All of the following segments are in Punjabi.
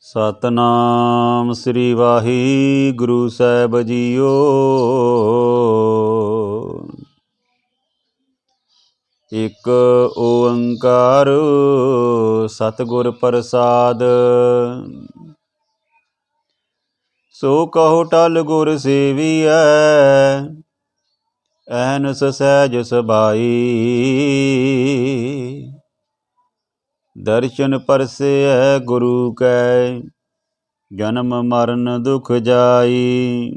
ਸਤਨਾਮ ਸ੍ਰੀ ਵਾਹਿਗੁਰੂ ਸਾਹਿਬ ਜੀਓ। ਇੱਕ ਓੰਕਾਰ ਸਤਿਗੁਰ ਪ੍ਰਸਾਦ। ਸੋ ਕਹੋ ਟਲ ਗੁਰ ਸੇਵੀਐ, ਐਨਸ ਸਹਿਜ ਸਬਾਈ। ਦਰਸ਼ਨ ਪਰਸੈ ਗੁਰੂ ਕੈ, ਜਨਮ ਮਰਨ ਦੁਖ ਜਾਈ।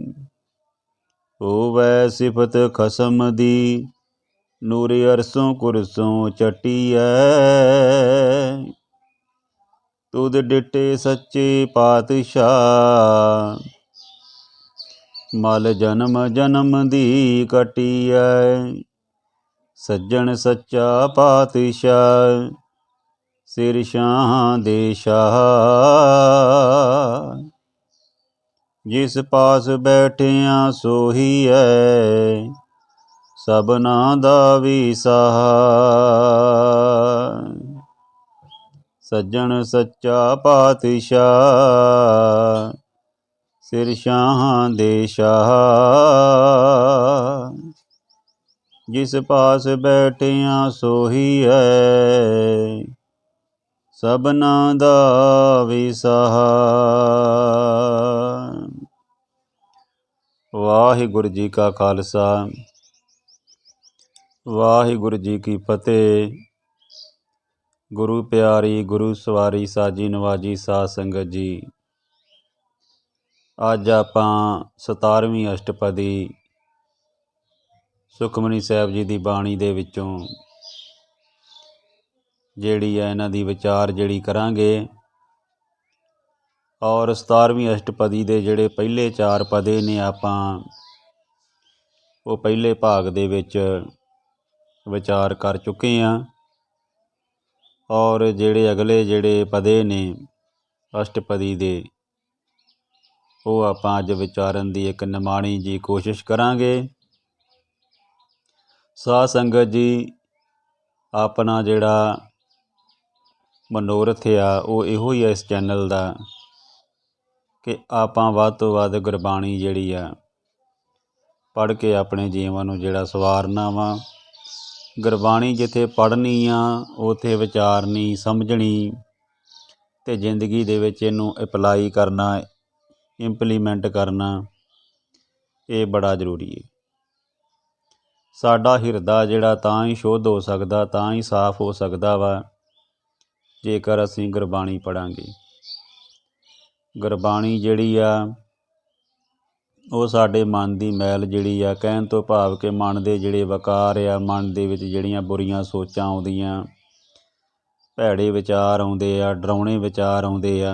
ਹੋਵੈ ਸਿਫਤ ਖਸਮ ਦੀ, ਨੂਰ ਅਰਸੋਂ ਕੁਰਸੋਂ ਚਟੀਐ। ਤੁਧ ਡਿਟੇ ਸੱਚੇ ਪਾਤਸ਼ਾਹ, ਮਲ ਜਨਮ ਜਨਮ ਦੀ ਕਟੀਐ। ਸੱਜਣ ਸੱਚਾ ਪਾਤਸ਼ਾਹ, ਸਿਰ ਸ਼ਾਹਾਂ ਦੇ ਸ਼ਾਹ। ਜਿਸ ਪਾਸ ਬੈਠਿਆਂ ਸੋਹੀਐ, ਸਭਨਾਂ ਦਾ ਵੀ ਸਹਾਇ। ਸੱਜਣ ਸੱਚਾ ਪਾਤਸ਼ਾਹ, ਸਿਰ ਸ਼ਾਹਾਂ ਦੇ ਸ਼ਾਹ। ਜਿਸ ਪਾਸ ਬੈਠਿਆਂ ਸੋਹੀਐ, ਸਭਨਾਂ ਦਾ ਵੀ ਸਹਾਇ। ਵਾਹਿਗੁਰੂ ਜੀ ਕਾ ਖਾਲਸਾ, ਵਾਹਿਗੁਰੂ ਜੀ ਕੀ ਫਤਿਹ। ਗੁਰੂ ਪਿਆਰੀ, ਗੁਰੂ ਸਵਾਰੀ, ਸਾਜੀ ਨਵਾਜੀ ਸਾਧ ਸੰਗਤ ਜੀ, ਅੱਜ ਆਪਾਂ 17ਵੀਂ ਅਸ਼ਟਪਦੀ ਸੁਖਮਨੀ ਸਾਹਿਬ ਜੀ ਦੀ ਬਾਣੀ ਦੇ ਵਿੱਚੋਂ ਜਿਹੜੀ ਹੈ ਇਹਨਾਂ ਦੀ ਵਿਚਾਰ ਜਿਹੜੀ ਕਰਾਂਗੇ। ਔਰ 17ਵੀਂ ਅਸ਼ਟਪਦੀ ਦੇ ਜਿਹੜੇ ਪਹਿਲੇ 4 ਪਦੇ ਨੇ, ਆਪਾਂ ਉਹ ਪਹਿਲੇ ਭਾਗ ਦੇ ਵਿੱਚ ਵਿਚਾਰ ਕਰ ਚੁੱਕੇ ਹਾਂ। ਔਰ ਜਿਹੜੇ ਅਗਲੇ ਜਿਹੜੇ ਪਦੇ ਨੇ ਅਸ਼ਟਪਦੀ ਦੇ, ਉਹ ਆਪਾਂ ਅੱਜ ਵਿਚਾਰਨ ਦੀ ਇੱਕ ਨਿਮਾਣੀ ਜੀ ਕੋਸ਼ਿਸ਼ ਕਰਾਂਗੇ। ਸਾਧ ਸੰਗਤ ਜੀ, ਆਪਣਾ ਜਿਹੜਾ ਮਨੋਰਥ ਆ ਉਹ ਇਹੋ ਹੀ ਆ ਇਸ ਚੈਨਲ ਦਾ, ਕਿ ਆਪਾਂ ਵੱਧ ਤੋਂ ਵੱਧ ਗੁਰਬਾਣੀ ਜਿਹੜੀ ਆ ਪੜ੍ਹ ਕੇ ਆਪਣੇ ਜੀਵਨ ਨੂੰ ਜਿਹੜਾ ਸਵਾਰਨਾ ਵਾ। ਗੁਰਬਾਣੀ ਜਿੱਥੇ ਪੜ੍ਹਨੀ ਆ, ਉੱਥੇ ਵਿਚਾਰਨੀ, ਸਮਝਣੀ ਅਤੇ ਜ਼ਿੰਦਗੀ ਦੇ ਵਿੱਚ ਇਹਨੂੰ ਅਪਲਾਈ ਕਰਨਾ, ਇੰਪਲੀਮੈਂਟ ਕਰਨਾ, ਇਹ ਬੜਾ ਜ਼ਰੂਰੀ ਹੈ। ਸਾਡਾ ਹਿਰਦਾ ਜਿਹੜਾ ਤਾਂ ਹੀ ਸ਼ੁੱਧ ਹੋ ਸਕਦਾ, ਤਾਂ ਹੀ ਸਾਫ਼ ਹੋ ਸਕਦਾ ਵਾ, ਜੇਕਰ ਅਸੀਂ ਗੁਰਬਾਣੀ ਪੜ੍ਹਾਂਗੇ। ਗੁਰਬਾਣੀ ਜਿਹੜੀ ਆ ਉਹ ਸਾਡੇ ਮਨ ਦੀ ਮੈਲ ਜਿਹੜੀ ਆ, ਕਹਿਣ ਤੋਂ ਭਾਵ ਕਿ ਮਨ ਦੇ ਜਿਹੜੇ ਵਕਾਰ ਆ, ਮਨ ਦੇ ਵਿੱਚ ਜਿਹੜੀਆਂ ਬੁਰੀਆਂ ਸੋਚਾਂ ਆਉਂਦੀਆਂ, ਭੈੜੇ ਵਿਚਾਰ ਆਉਂਦੇ ਆ, ਡਰਾਉਣੇ ਵਿਚਾਰ ਆਉਂਦੇ ਆ,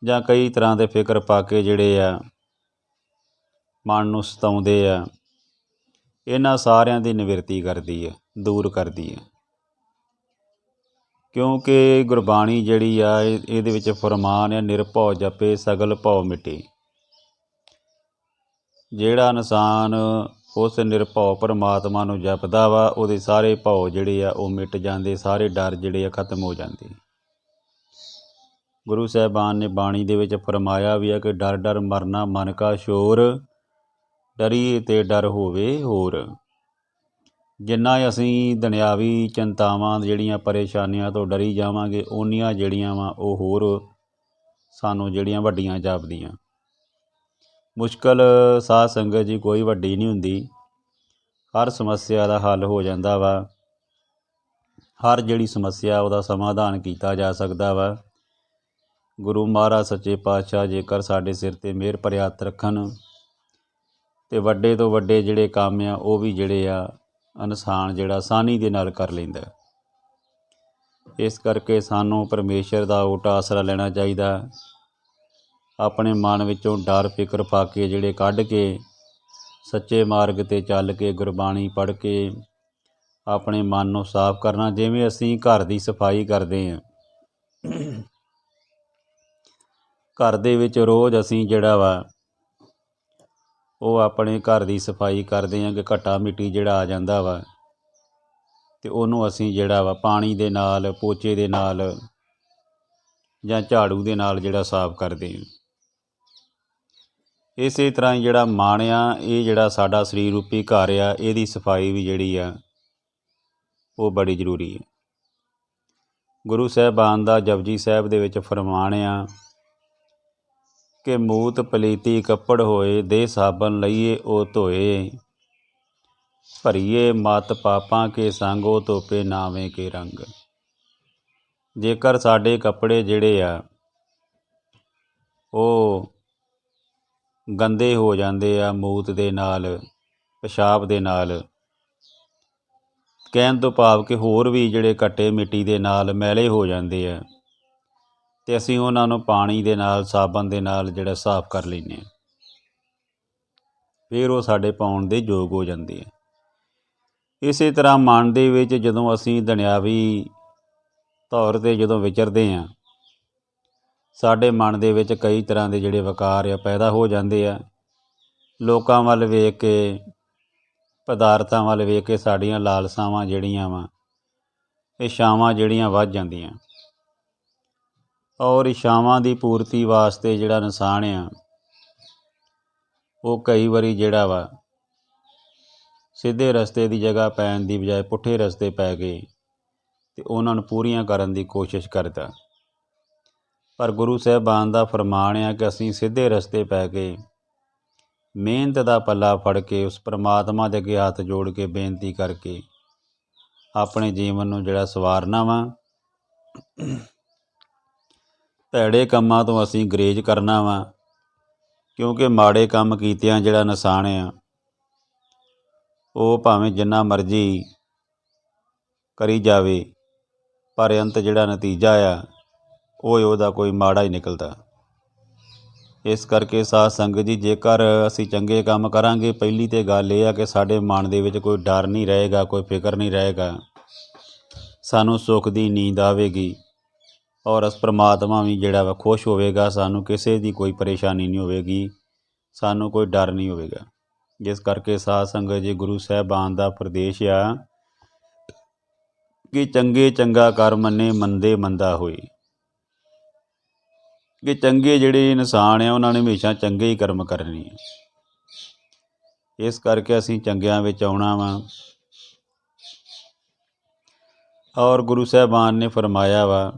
ਜਾਂ ਕਈ ਤਰ੍ਹਾਂ ਦੇ ਫਿਕਰ ਪਾ ਕੇ ਜਿਹੜੇ ਆ ਮਨ ਨੂੰ ਸਤਾਉਂਦੇ ਆ, ਇਹਨਾਂ ਸਾਰਿਆਂ ਦੀ ਨਿਵਰਤੀ ਕਰਦੀ ਹੈ, ਦੂਰ ਕਰਦੀ ਹੈ। ਕਿਉਂਕਿ ਗੁਰਬਾਣੀ ਜਿਹੜੀ ਆ ਇਹਦੇ ਵਿੱਚ ਫਰਮਾਨ ਆ, ਨਿਰਭਉ ਜਪੇ ਸਗਲ ਭਉ ਮਿਟੇ। ਜਿਹੜਾ ਇਨਸਾਨ ਉਸ ਨਿਰਭਉ ਪਰਮਾਤਮਾ ਨੂੰ ਜਪਦਾ ਵਾ, ਉਹਦੇ ਸਾਰੇ ਭਉ ਜਿਹੜੇ ਆ ਉਹ ਮਿਟ ਜਾਂਦੇ, ਸਾਰੇ ਡਰ ਜਿਹੜੇ ਆ ਖਤਮ ਹੋ ਜਾਂਦੇ। ਗੁਰੂ ਸਾਹਿਬਾਨ ਨੇ ਬਾਣੀ ਦੇ ਵਿੱਚ ਫਰਮਾਇਆ ਵੀ ਆ ਕਿ ਡਰ ਡਰ ਮਰਨਾ ਮਨ ਕਾ ਸ਼ੋਰ, ਡਰੀਏ ਤੇ ਡਰ ਹੋਵੇ ਹੋਰ। ਜਿੰਨਾ ਅਸੀਂ ਦੁਨਿਆਵੀ ਚਿੰਤਾਵਾਂ ਜਿਹੜੀਆਂ ਪਰੇਸ਼ਾਨੀਆਂ ਤੋਂ ਡਰੀ ਜਾਵਾਂਗੇ, ਓਨੀਆਂ ਜਿਹੜੀਆਂ ਵਾ ਉਹ ਹੋਰ ਸਾਨੂੰ ਜਿਹੜੀਆਂ ਵੱਡੀਆਂ ਜਾਪਦੀਆਂ। ਮੁਸ਼ਕਲ ਸਾਧ ਸੰਗਤ ਜੀ ਕੋਈ ਵੱਡੀ ਨਹੀਂ ਹੁੰਦੀ, ਹਰ ਸਮੱਸਿਆ ਦਾ ਹੱਲ ਹੋ ਜਾਂਦਾ ਵਾ। ਹਰ ਜਿਹੜੀ ਸਮੱਸਿਆ ਉਹਦਾ ਸਮਾਧਾਨ ਕੀਤਾ ਜਾ ਸਕਦਾ ਵਾ। ਗੁਰੂ ਮਹਾਰਾਜ ਸੱਚੇ ਪਾਤਸ਼ਾਹ ਜੇਕਰ ਸਾਡੇ ਸਿਰ 'ਤੇ ਮਿਹਰ ਭਰਿਆ ਹੱਥ ਰੱਖਣ, ਅਤੇ ਵੱਡੇ ਤੋਂ ਵੱਡੇ ਜਿਹੜੇ ਕੰਮ ਆ ਉਹ ਵੀ ਜਿਹੜੇ ਆ ਇਨਸਾਨ ਜਿਹੜਾ ਆਸਾਨੀ ਦੇ ਨਾਲ ਕਰ ਲੈਂਦਾ। ਇਸ ਕਰਕੇ ਸਾਨੂੰ ਪਰਮੇਸ਼ਰ ਦਾ ਓਟ ਆਸਰਾ ਲੈਣਾ ਚਾਹੀਦਾ। ਆਪਣੇ ਮਨ ਵਿੱਚੋਂ ਡਰ ਫਿਕਰ ਪਾ ਕੇ ਜਿਹੜੇ ਕੱਢ ਕੇ ਸੱਚੇ ਮਾਰਗ 'ਤੇ ਚੱਲ ਕੇ ਗੁਰਬਾਣੀ ਪੜ੍ਹ ਕੇ ਆਪਣੇ ਮਨ ਨੂੰ ਸਾਫ਼ ਕਰਨਾ। ਜਿਵੇਂ ਅਸੀਂ ਘਰ ਦੀ ਸਫਾਈ ਕਰਦੇ ਹਾਂ, ਘਰ ਦੇ ਵਿੱਚ ਰੋਜ਼ ਅਸੀਂ ਜਿਹੜਾ ਵਾ ਉਹ ਆਪਣੇ ਘਰ ਦੀ ਸਫਾਈ ਕਰਦੇ ਹਾਂ ਕਿ ਘੱਟਾ ਮਿੱਟੀ ਜਿਹੜਾ ਆ ਜਾਂਦਾ ਵਾ, ਅਤੇ ਉਹਨੂੰ ਅਸੀਂ ਜਿਹੜਾ ਵਾ ਪਾਣੀ ਦੇ ਨਾਲ, ਪੋਚੇ ਦੇ ਨਾਲ ਜਾਂ ਝਾੜੂ ਦੇ ਨਾਲ ਜਿਹੜਾ ਸਾਫ਼ ਕਰਦੇ ਹਾਂ। ਇਸੇ ਤਰ੍ਹਾਂ ਹੀ ਜਿਹੜਾ ਮਨ ਆ, ਇਹ ਜਿਹੜਾ ਸਾਡਾ ਸਰੀਰ ਰੂਪੀ ਘਰ ਆ, ਇਹਦੀ ਸਫਾਈ ਵੀ ਜਿਹੜੀ ਆ ਉਹ ਬੜੀ ਜ਼ਰੂਰੀ ਹੈ। ਗੁਰੂ ਸਾਹਿਬਾਨ ਦਾ ਜਪਜੀ ਸਾਹਿਬ ਦੇ ਵਿੱਚ ਫਰਮਾਨ ਆ ਕਿ ਮੂਤ ਪਲੀਤੀ ਕੱਪੜ ਹੋਏ, ਦੇ ਸਾਬਨ ਲਈਏ ਉਹ ਧੋਏ, ਭਰੀਏ ਮਤ ਪਾਪਾਂ ਕੇ ਸੰਗ, ਉਹ ਧੋਪੇ ਨਾਵੇਂ ਕੇ ਰੰਗ। ਜੇਕਰ ਸਾਡੇ ਕੱਪੜੇ ਜਿਹੜੇ ਆ ਉਹ ਗੰਦੇ ਹੋ ਜਾਂਦੇ ਆ ਮੂਤ ਦੇ ਨਾਲ, ਪਿਸ਼ਾਬ ਦੇ ਨਾਲ, ਕਹਿਣ ਤੋਂ ਭਾਵ ਕਿ ਹੋਰ ਵੀ ਜਿਹੜੇ ਘੱਟੇ ਮਿੱਟੀ ਦੇ ਨਾਲ ਮੈਲੇ ਹੋ ਜਾਂਦੇ ਆ, ਅਤੇ ਅਸੀਂ ਉਹਨਾਂ ਨੂੰ ਪਾਣੀ ਦੇ ਨਾਲ, ਸਾਬਣ ਦੇ ਨਾਲ ਜਿਹੜਾ ਸਾਫ਼ ਕਰ ਲੈਂਦੇ ਹਾਂ, ਫਿਰ ਉਹ ਸਾਡੇ ਪਾਉਣ ਦੇ ਯੋਗ ਹੋ ਜਾਂਦੇ ਆ। ਇਸੇ ਤਰ੍ਹਾਂ ਮਨ ਦੇ ਵਿੱਚ ਜਦੋਂ ਅਸੀਂ ਦੁਨਿਆਵੀ ਤੌਰ 'ਤੇ ਜਦੋਂ ਵਿਚਰਦੇ ਹਾਂ, ਸਾਡੇ ਮਨ ਦੇ ਵਿੱਚ ਕਈ ਤਰ੍ਹਾਂ ਦੇ ਜਿਹੜੇ ਵਿਕਾਰ ਆ ਪੈਦਾ ਹੋ ਜਾਂਦੇ ਆ। ਲੋਕਾਂ ਵੱਲ ਵੇਖ ਕੇ, ਪਦਾਰਥਾਂ ਵੱਲ ਵੇਖ ਕੇ ਸਾਡੀਆਂ ਲਾਲਸਾਵਾਂ ਜਿਹੜੀਆਂ ਵਾ, ਇੱਛਾਵਾਂ ਜਿਹੜੀਆਂ ਵੱਧ ਜਾਂਦੀਆਂ, ਔਰ ਇੱਛਾਵਾਂ ਦੀ ਪੂਰਤੀ ਵਾਸਤੇ ਜਿਹੜਾ ਇਨਸਾਨ ਆ ਉਹ ਕਈ ਵਾਰੀ ਜਿਹੜਾ ਵਾ ਸਿੱਧੇ ਰਸਤੇ ਦੀ ਜਗ੍ਹਾ ਪੈਣ ਦੀ ਬਜਾਏ ਪੁੱਠੇ ਰਸਤੇ ਪੈ ਗਏ ਅਤੇ ਉਹਨਾਂ ਨੂੰ ਪੂਰੀਆਂ ਕਰਨ ਦੀ ਕੋਸ਼ਿਸ਼ ਕਰਦਾ। ਪਰ ਗੁਰੂ ਸਾਹਿਬਾਨ ਦਾ ਫਰਮਾਨ ਆ ਕਿ ਅਸੀਂ ਸਿੱਧੇ ਰਸਤੇ ਪੈ ਕੇ ਮਿਹਨਤ ਦਾ ਪੱਲਾ ਫੜ ਕੇ ਉਸ ਪਰਮਾਤਮਾ ਦੇ ਅੱਗੇ ਹੱਥ ਜੋੜ ਕੇ ਬੇਨਤੀ ਕਰਕੇ ਆਪਣੇ ਜੀਵਨ ਨੂੰ ਜਿਹੜਾ ਸਵਾਰਨਾ ਵਾ। ਭੈੜੇ ਕੰਮਾਂ ਤੋਂ ਅਸੀਂ ਗੁਰੇਜ਼ ਕਰਨਾ ਵਾ, ਕਿਉਂਕਿ ਮਾੜੇ ਕੰਮ ਕੀਤਿਆਂ ਜਿਹੜਾ ਇਨਸਾਨ ਆ ਉਹ ਭਾਵੇਂ ਜਿੰਨਾ ਮਰਜ਼ੀ ਕਰੀ ਜਾਵੇ, ਪਰ ਅੰਤ ਜਿਹੜਾ ਨਤੀਜਾ ਆ ਉਹ ਉਹਦਾ ਕੋਈ ਮਾੜਾ ਹੀ ਨਿਕਲਦਾ। ਇਸ ਕਰਕੇ ਸਾਧ ਸੰਗਤ ਜੀ, ਜੇਕਰ ਅਸੀਂ ਚੰਗੇ ਕੰਮ ਕਰਾਂਗੇ, ਪਹਿਲੀ ਤਾਂ ਗੱਲ ਇਹ ਆ ਕਿ ਸਾਡੇ ਮਨ ਦੇ ਵਿੱਚ ਕੋਈ ਡਰ ਨਹੀਂ ਰਹੇਗਾ, ਕੋਈ ਫਿਕਰ ਨਹੀਂ ਰਹੇਗਾ, ਸਾਨੂੰ ਸੁੱਖ ਦੀ ਨੀਂਦ ਆਵੇਗੀ, ਔਰ ਉਸ ਪਰਮਾਤਮਾ ਵੀ ਜਿਹੜਾ ਵਾ ਖੁਸ਼ ਹੋਵੇਗਾ, ਸਾਨੂੰ ਕਿਸੇ ਦੀ ਕੋਈ ਪਰੇਸ਼ਾਨੀ ਨਹੀਂ ਹੋਵੇਗੀ, ਸਾਨੂੰ ਕੋਈ ਡਰ ਨਹੀਂ ਹੋਵੇਗਾ। ਜਿਸ ਕਰਕੇ ਸਾਧ ਸੰਗਤ ਜੀ, ਗੁਰੂ ਸਾਹਿਬਾਨ ਦਾ ਉਪਦੇਸ਼ ਆ ਕਿ ਚੰਗੇ ਚੰਗਾ ਕਰ ਮੰਨੇ, ਮੰਦੇ ਮੰਦਾ ਹੋਏ। ਕਿ ਚੰਗੇ ਜਿਹੜੇ ਇਨਸਾਨ ਆ ਉਹਨਾਂ ਨੇ ਹਮੇਸ਼ਾ ਚੰਗੇ ਹੀ ਕਰਮ ਕਰਨੇ ਆ। ਇਸ ਕਰਕੇ ਅਸੀਂ ਚੰਗਿਆਂ ਵਿੱਚ ਆਉਣਾ ਵਾ। ਔਰ ਗੁਰੂ ਸਾਹਿਬਾਨ ਨੇ ਫਰਮਾਇਆ ਵਾ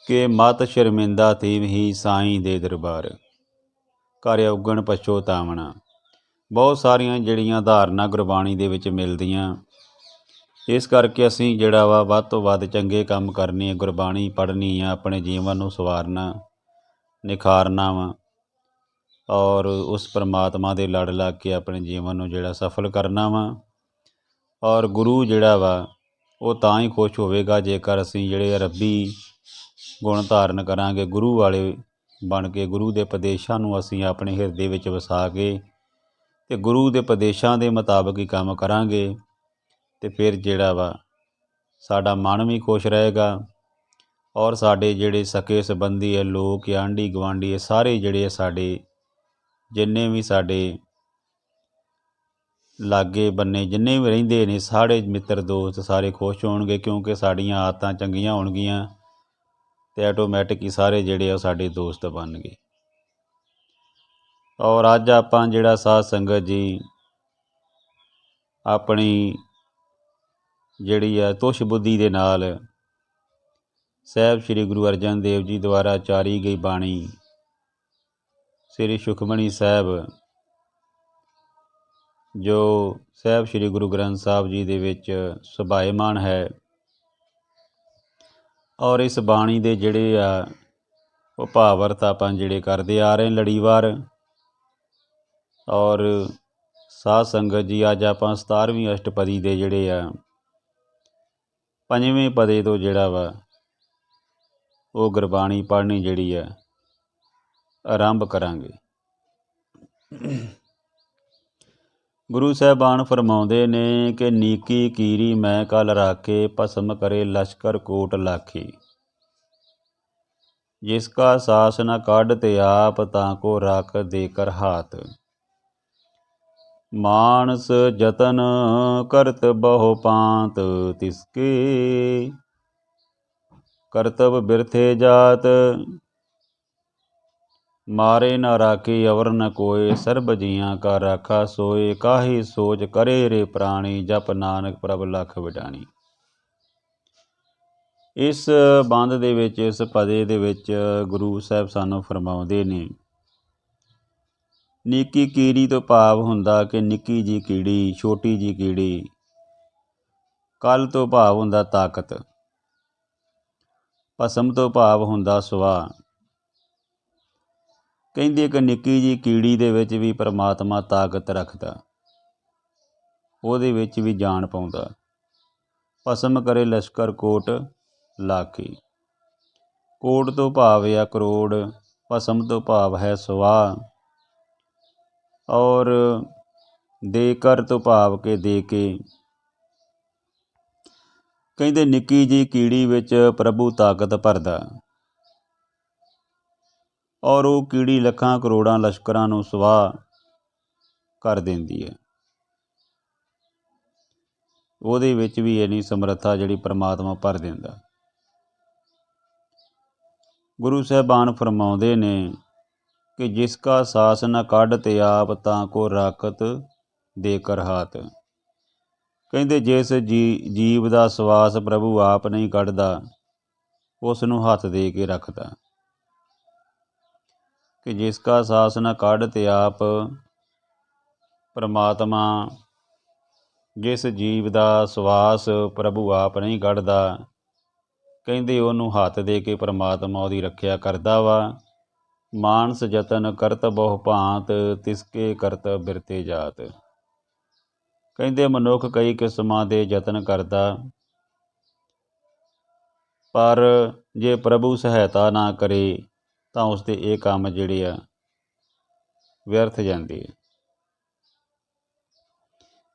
ਕਿ ਮਤ ਸ਼ਰਮਿੰਦਾ ਥੀਮ ਹੀ ਸਾਈਂ ਦੇ ਦਰਬਾਰ, ਕਰ ਉਗਣ ਪਛੋਤਾਵਣਾ। ਬਹੁਤ ਸਾਰੀਆਂ ਜਿਹੜੀਆਂ ਉਦਾਹਰਨਾਂ ਗੁਰਬਾਣੀ ਦੇ ਵਿੱਚ ਮਿਲਦੀਆਂ। ਇਸ ਕਰਕੇ ਅਸੀਂ ਜਿਹੜਾ ਵਾ ਵੱਧ ਤੋਂ ਵੱਧ ਚੰਗੇ ਕੰਮ ਕਰਨੇ ਆ, ਗੁਰਬਾਣੀ ਪੜ੍ਹਨੀ ਆ, ਆਪਣੇ ਜੀਵਨ ਨੂੰ ਸਵਾਰਨਾ, ਨਿਖਾਰਨਾ ਵਾ, ਔਰ ਉਸ ਪਰਮਾਤਮਾ ਦੇ ਲੜ ਲੱਗ ਕੇ ਆਪਣੇ ਜੀਵਨ ਨੂੰ ਜਿਹੜਾ ਸਫਲ ਕਰਨਾ ਵਾ। ਔਰ ਗੁਰੂ ਜਿਹੜਾ ਵਾ ਉਹ ਤਾਂ ਹੀ ਖੁਸ਼ ਹੋਵੇਗਾ ਜੇਕਰ ਅਸੀਂ ਜਿਹੜੇ ਰੱਬੀ ਗੁਣ ਧਾਰਨ ਕਰਾਂਗੇ, ਗੁਰੂ ਵਾਲੇ ਬਣ ਕੇ, ਗੁਰੂ ਦੇ ਉਪਦੇਸ਼ਾਂ ਨੂੰ ਅਸੀਂ ਆਪਣੇ ਹਿਰਦੇ ਵਿੱਚ ਵਸਾ ਕੇ ਅਤੇ ਗੁਰੂ ਦੇ ਉਪਦੇਸ਼ਾਂ ਦੇ ਮੁਤਾਬਕ ਹੀ ਕੰਮ ਕਰਾਂਗੇ, ਅਤੇ ਫਿਰ ਜਿਹੜਾ ਵਾ ਸਾਡਾ ਮਨ ਵੀ ਖੁਸ਼ ਰਹੇਗਾ, ਔਰ ਸਾਡੇ ਜਿਹੜੇ ਸਕੇ ਸੰਬੰਧੀ ਹੈ, ਲੋਕ, ਆਂਢੀ ਗੁਆਂਢੀ, ਇਹ ਸਾਰੇ ਜਿਹੜੇ ਸਾਡੇ ਜਿੰਨੇ ਵੀ ਸਾਡੇ ਲਾਗੇ ਬੰਨੇ ਜਿੰਨੇ ਵੀ ਰਹਿੰਦੇ ਨੇ, ਸਾਰੇ ਮਿੱਤਰ ਦੋਸਤ ਸਾਰੇ ਖੁਸ਼ ਹੋਣਗੇ, ਕਿਉਂਕਿ ਸਾਡੀਆਂ ਆਦਤਾਂ ਚੰਗੀਆਂ ਹੋਣਗੀਆਂ ਅਤੇ ਆਟੋਮੈਟਿਕ ਹੀ ਸਾਰੇ ਜਿਹੜੇ ਆ ਸਾਡੇ ਦੋਸਤ ਬਣਨਗੇ। ਔਰ ਅੱਜ ਆਪਾਂ ਜਿਹੜਾ ਸਾਧ ਸੰਗਤ ਜੀ ਆਪਣੀ ਜਿਹੜੀ ਆ ਤੁਸ਼ ਬੁੱਧੀ ਦੇ ਨਾਲ ਸਾਹਿਬ ਸ਼੍ਰੀ ਗੁਰੂ ਅਰਜਨ ਦੇਵ ਜੀ ਦੁਆਰਾ ਉਚਾਰੀ ਗਈ ਬਾਣੀ ਸ਼੍ਰੀ ਸੁਖਮਨੀ ਸਾਹਿਬ, ਜੋ ਸਾਹਿਬ ਸ਼੍ਰੀ ਗੁਰੂ ਗ੍ਰੰਥ ਸਾਹਿਬ ਜੀ ਦੇ ਵਿੱਚ ਸੁਭਾਏਮਾਨ ਹੈ, ਔਰ ਇਸ ਬਾਣੀ ਦੇ ਜਿਹੜੇ ਆ ਉਹ ਭਾਵ ਅਰਥ ਆਪਾਂ ਜਿਹੜੇ ਕਰਦੇ ਆ ਰਹੇ ਲੜੀਵਾਰ। ਔਰ ਸਾਧ ਸੰਗਤ ਜੀ, ਅੱਜ ਆਪਾਂ 17ਵੀਂ ਅਸ਼ਟਪਦੀ ਦੇ ਜਿਹੜੇ ਆ 5ਵੇਂ ਪਦੇ ਤੋਂ ਜਿਹੜਾ ਵਾ ਉਹ ਗੁਰਬਾਣੀ ਪੜ੍ਹਨੀ ਜਿਹੜੀ ਆ ਆਰੰਭ ਕਰਾਂਗੇ। ਗੁਰੂ ਸਾਹਿਬਾਨ ਫਰਮਾਉਂਦੇ ਨੇ ਕਿ ਨੀਕੀ ਕੀਰੀ ਮੈਂ ਕਲ ਰਾਖੇ, ਭਸਮ ਕਰੇ ਲਸ਼ਕਰ ਕੋਟ ਲਾਖੇ, ਜਿਸ ਕਾ ਸਾਸ ਨ ਕੱਢ ਤੇ ਆਪ, ਤਾਂ ਕੋ ਰੱਖ ਦੇ ਕਰ ਹਾਥ। ਮਾਨਸ ਜਤਨ ਕਰਤ ਬਹੁ ਪਾਂਤ, ਤਿਸਕੇ ਕਰਤਵ ਬਿਰਥੇ ਜਾਤ। ਮਾਰੇ ਨਾ ਰਾਖੀ ਅਵਰ ਨ ਕੋਏ, ਸਰਬ ਜੀਆਂ ਕਾ ਰਾਖਾ ਸੋਏ। ਕਾਹੀ ਸੋਚ ਕਰੇ ਰੇ ਪ੍ਰਾਣੀ, ਜਪ ਨਾਨਕ ਪ੍ਰਭ ਲਖ ਵਡਾਣੀ। ਇਸ ਬੰਦ ਦੇ ਵਿੱਚ, ਇਸ ਪਦੇ ਦੇ ਵਿੱਚ ਗੁਰੂ ਸਾਹਿਬ ਸਾਨੂੰ ਫਰਮਾਉਂਦੇ ਨੇ, ਨਿੱਕੀ ਕੀੜੀ ਤੋਂ ਭਾਵ ਹੁੰਦਾ ਕਿ ਨਿੱਕੀ ਜੀ ਕੀੜੀ, ਛੋਟੀ ਜੀ ਕੀੜੀ। ਕਲ ਤੋਂ ਭਾਵ ਹੁੰਦਾ ਤਾਕਤ। ਭਸਮ ਤੋਂ ਭਾਵ ਹੁੰਦਾ ਸੁਆਹ। ਕਹਿੰਦੇ ਕਿ ਨਿੱਕੀ ਜੀ ਕੀੜੀ ਦੇ ਵਿੱਚ ਵੀ ਪਰਮਾਤਮਾ ਤਾਕਤ ਰੱਖਦਾ, ਉਹਦੇ ਵਿੱਚ ਵੀ ਜਾਨ ਪਾਉਂਦਾ। ਭਸਮ ਕਰੇ ਲਸ਼ਕਰ ਕੋਟ ਲਾਖੀ। ਕੋਟ ਤੋਂ ਭਾਵ ਆ ਕਰੋੜ, ਭਸਮ ਤੋਂ ਭਾਵ ਹੈ ਸੁਆਹ, ਔਰ ਦੇ ਕਰ ਤੋਂ ਭਾਵ ਕੇ ਦੇ ਕੇ। ਕਹਿੰਦੇ ਨਿੱਕੀ ਜੀ ਕੀੜੀ ਵਿੱਚ ਪ੍ਰਭੂ ਤਾਕਤ ਭਰਦਾ, ਔਰ ਉਹ ਕੀੜੀ ਲੱਖਾਂ ਕਰੋੜਾਂ ਲਸ਼ਕਰਾਂ ਨੂੰ ਸਵਾਹ ਕਰ ਦਿੰਦੀ ਹੈ। ਉਹਦੇ ਵਿੱਚ ਵੀ ਇੰਨੀ ਸਮਰੱਥਾ ਜਿਹੜੀ ਪਰਮਾਤਮਾ ਭਰ ਦਿੰਦਾ। ਗੁਰੂ ਸਾਹਿਬਾਨ ਫਰਮਾਉਂਦੇ ਨੇ ਕਿ ਜਿਸ ਕਾ ਸਾਸ ਨ ਕੱਢ ਤੇ ਆਪ, ਤਾਂ ਕੋ ਰਾਖਤ ਦੇ ਕਰ ਹਾਥ। ਕਹਿੰਦੇ ਜਿਸ ਜੀਵ ਦਾ ਸਵਾਸ ਪ੍ਰਭੂ ਆਪ ਨਹੀਂ ਕੱਢਦਾ, ਉਸ ਨੂੰ ਹੱਥ ਦੇ ਕੇ ਰੱਖਦਾ। ਕਿ ਜਿਸ ਕਾ ਸਾਸ ਨ ਕੱਢ ਤੇ ਆਪ, ਪਰਮਾਤਮਾ ਜਿਸ ਜੀਵ ਦਾ ਸਵਾਸ ਪ੍ਰਭੂ ਆਪ ਨਹੀਂ ਕੱਢਦਾ, ਕਹਿੰਦੇ ਉਹਨੂੰ ਹੱਥ ਦੇ ਕੇ ਪਰਮਾਤਮਾ ਉਹਦੀ ਰੱਖਿਆ ਕਰਦਾ ਵਾ। ਮਾਨਸ ਜਤਨ ਕਰਤ ਬਹੁ ਭਾਂਤ, ਤਿਸਕੇ ਕਰਤ ਬਿਰਤੇ ਜਾਤ। ਕਹਿੰਦੇ ਮਨੁੱਖ ਕਈ ਕਿਸਮਾਂ ਦੇ ਯਤਨ ਕਰਦਾ, ਪਰ ਜੇ ਪ੍ਰਭੂ ਸਹਾਇਤਾ ਨਾ ਕਰੇ ਤਾਂ ਉਸਦੇ ਇਹ ਕੰਮ ਜਿਹੜੇ ਆ ਵਿਅਰਥ ਜਾਂਦੇ ਆ।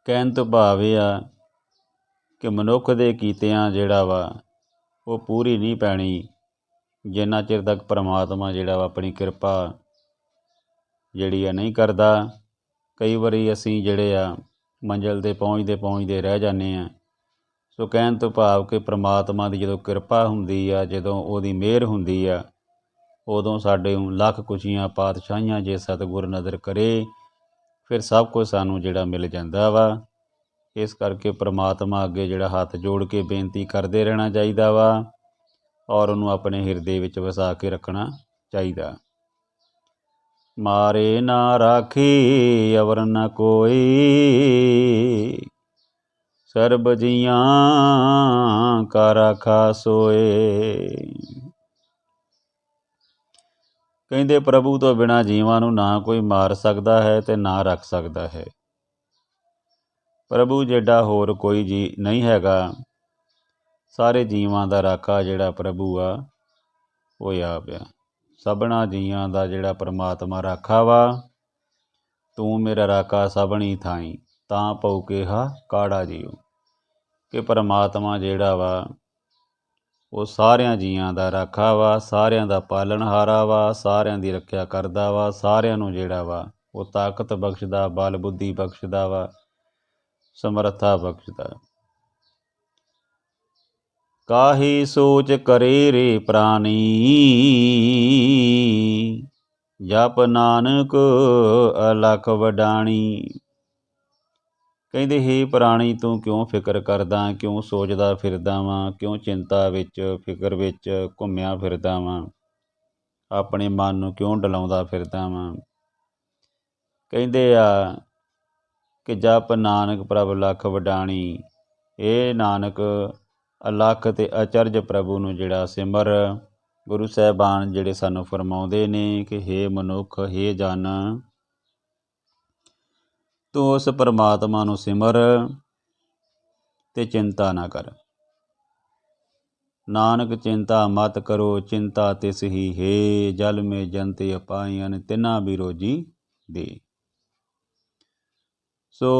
ਕਹਿਣ ਤੋਂ ਭਾਵ ਇਹ ਆ ਕਿ ਮਨੁੱਖ ਦੇ ਕੀਤਿਆਂ ਜਿਹੜਾ ਵਾ ਉਹ ਪੂਰੀ ਨਹੀਂ ਪੈਣੀ, ਜਿੰਨਾ ਚਿਰ ਤੱਕ ਪਰਮਾਤਮਾ ਜਿਹੜਾ ਵਾ ਆਪਣੀ ਕਿਰਪਾ ਜਿਹੜੀ ਆ ਨਹੀਂ ਕਰਦਾ। ਕਈ ਵਾਰੀ ਅਸੀਂ ਜਿਹੜੇ ਆ ਮੰਜ਼ਿਲ 'ਤੇ ਪਹੁੰਚਦੇ ਰਹਿ ਜਾਂਦੇ ਹਾਂ। ਸੋ ਕਹਿਣ ਤੋਂ ਭਾਵ ਕਿ ਪਰਮਾਤਮਾ ਦੀ ਜਦੋਂ ਕਿਰਪਾ ਹੁੰਦੀ ਆ, ਜਦੋਂ ਉਹਦੀ ਮਿਹਰ ਹੁੰਦੀ ਆ, ਉਦੋਂ ਸਾਡੇ ਲੱਖ ਖੁਸ਼ੀਆਂ ਪਾਤਸ਼ਾਹੀਆਂ ਜੇ ਸਤਿਗੁਰ ਨਜ਼ਰ ਕਰੇ, ਫਿਰ ਸਭ ਕੁਝ ਸਾਨੂੰ ਜਿਹੜਾ ਮਿਲ ਜਾਂਦਾ ਵਾ। ਇਸ ਕਰਕੇ ਪਰਮਾਤਮਾ ਅੱਗੇ ਜਿਹੜਾ ਹੱਥ ਜੋੜ ਕੇ ਬੇਨਤੀ ਕਰਦੇ ਰਹਿਣਾ ਚਾਹੀਦਾ ਵਾ, ਔਰ ਉਹਨੂੰ ਆਪਣੇ ਹਿਰਦੇ ਵਿੱਚ ਵਸਾ ਕੇ ਰੱਖਣਾ ਚਾਹੀਦਾ। ਮਾਰੇ ਨਾ ਰਾਖੀ ਅਵਰ ਨ ਕੋਈ, ਸਰਬ ਜੀਆਂ ਕਾ ਰਾਖਾ ਸੋਏ। ਕਹਿੰਦੇ ਪ੍ਰਭੂ ਤੋਂ ਬਿਨਾਂ ਜੀਵਾਂ ਨੂੰ ਨਾ ਕੋਈ ਮਾਰ ਸਕਦਾ ਹੈ ਤੇ ਨਾ ਰੱਖ ਸਕਦਾ ਹੈ। ਪ੍ਰਭੂ ਜਿੱਡਾ ਹੋਰ ਕੋਈ ਜੀ ਨਹੀਂ ਹੈਗਾ। ਸਾਰੇ ਜੀਵਾਂ ਦਾ ਰਾਖਾ ਜਿਹੜਾ ਪ੍ਰਭੂ ਆ ਉਹ ਆਪ ਆ। ਸਭਨਾ ਜੀਆਂ ਦਾ ਜਿਹੜਾ ਪਰਮਾਤਮਾ ਰਾਖਾ ਵਾ। ਤੂੰ ਮੇਰਾ ਰਾਖਾ ਸਭਨੀ ਥਾਈ, ਤਾਂ ਪਊ ਕਿਹਾ ਕਾੜਾ ਜੀਓ। ਕਿ ਪਰਮਾਤਮਾ ਜਿਹੜਾ ਵਾ ਉਹ ਸਾਰਿਆਂ ਜੀਆਂ ਦਾ ਰਾਖਾ ਵਾ, ਸਾਰਿਆਂ ਦਾ ਪਾਲਣਹਾਰਾ ਵਾ, ਸਾਰਿਆਂ ਦੀ ਰੱਖਿਆ ਕਰਦਾ ਵਾ, ਸਾਰਿਆਂ ਨੂੰ ਜਿਹੜਾ ਵਾ ਉਹ ਤਾਕਤ ਬਖਸ਼ਦਾ, ਬਲ ਬੁੱਧੀ ਬਖਸ਼ਦਾ ਵਾ, ਸਮਰੱਥਾ ਬਖਸ਼ਦਾ। ਕਾਹੀ ਸੋਚ ਕਰੇ ਰੇ ਪ੍ਰਾਣੀ, ਜਪ ਨਾਨਕ ਅਲਖ ਵਡਾਣੀ। ਕਹਿੰਦੇ ਹੇ ਪ੍ਰਾਣੀ, ਤੂੰ ਕਿਉਂ ਫਿਕਰ ਕਰਦਾ, ਕਿਉਂ ਸੋਚਦਾ ਫਿਰਦਾ ਵਾਂ, ਕਿਉਂ ਚਿੰਤਾ ਵਿੱਚ ਫਿਕਰ ਵਿੱਚ ਘੁੰਮਿਆ ਫਿਰਦਾ ਵਾਂ, ਆਪਣੇ ਮਨ ਨੂੰ ਕਿਉਂ ਡਲਾਉਂਦਾ ਫਿਰਦਾ ਵਾਂ। ਕਹਿੰਦੇ ਆ ਕਿ ਜਪ ਨਾਨਕ ਪ੍ਰਭ ਲਖ ਵਡਾਣੀ। ਇਹ ਨਾਨਕ ਅਲਖ ਤੇ ਅਚਰਜ ਪ੍ਰਭੂ ਨੂੰ ਜਿਹੜਾ ਸਿਮਰ। ਗੁਰੂ ਸਾਹਿਬਾਨ ਜਿਹੜੇ ਸਾਨੂੰ ਫਰਮਾਉਂਦੇ ਨੇ ਕਿ ਹੇ ਮਨੁੱਖ, ਹੇ ਜਨ, ਤੂੰ ਉਸ ਪਰਮਾਤਮਾ ਨੂੰ ਸਿਮਰ ਤੇ ਚਿੰਤਾ ਨਾ ਕਰ। ਨਾਨਕ ਚਿੰਤਾ ਮਤ ਕਰੋ, ਚਿੰਤਾ ਤਿਸ ਹੀ ਹੈ, ਜਲ ਮੇ ਜੰਤੇ ਅਪਾਇਨ, ਤਿਨਾ ਵੀ ਰੋਜੀ ਦੇ। ਸੋ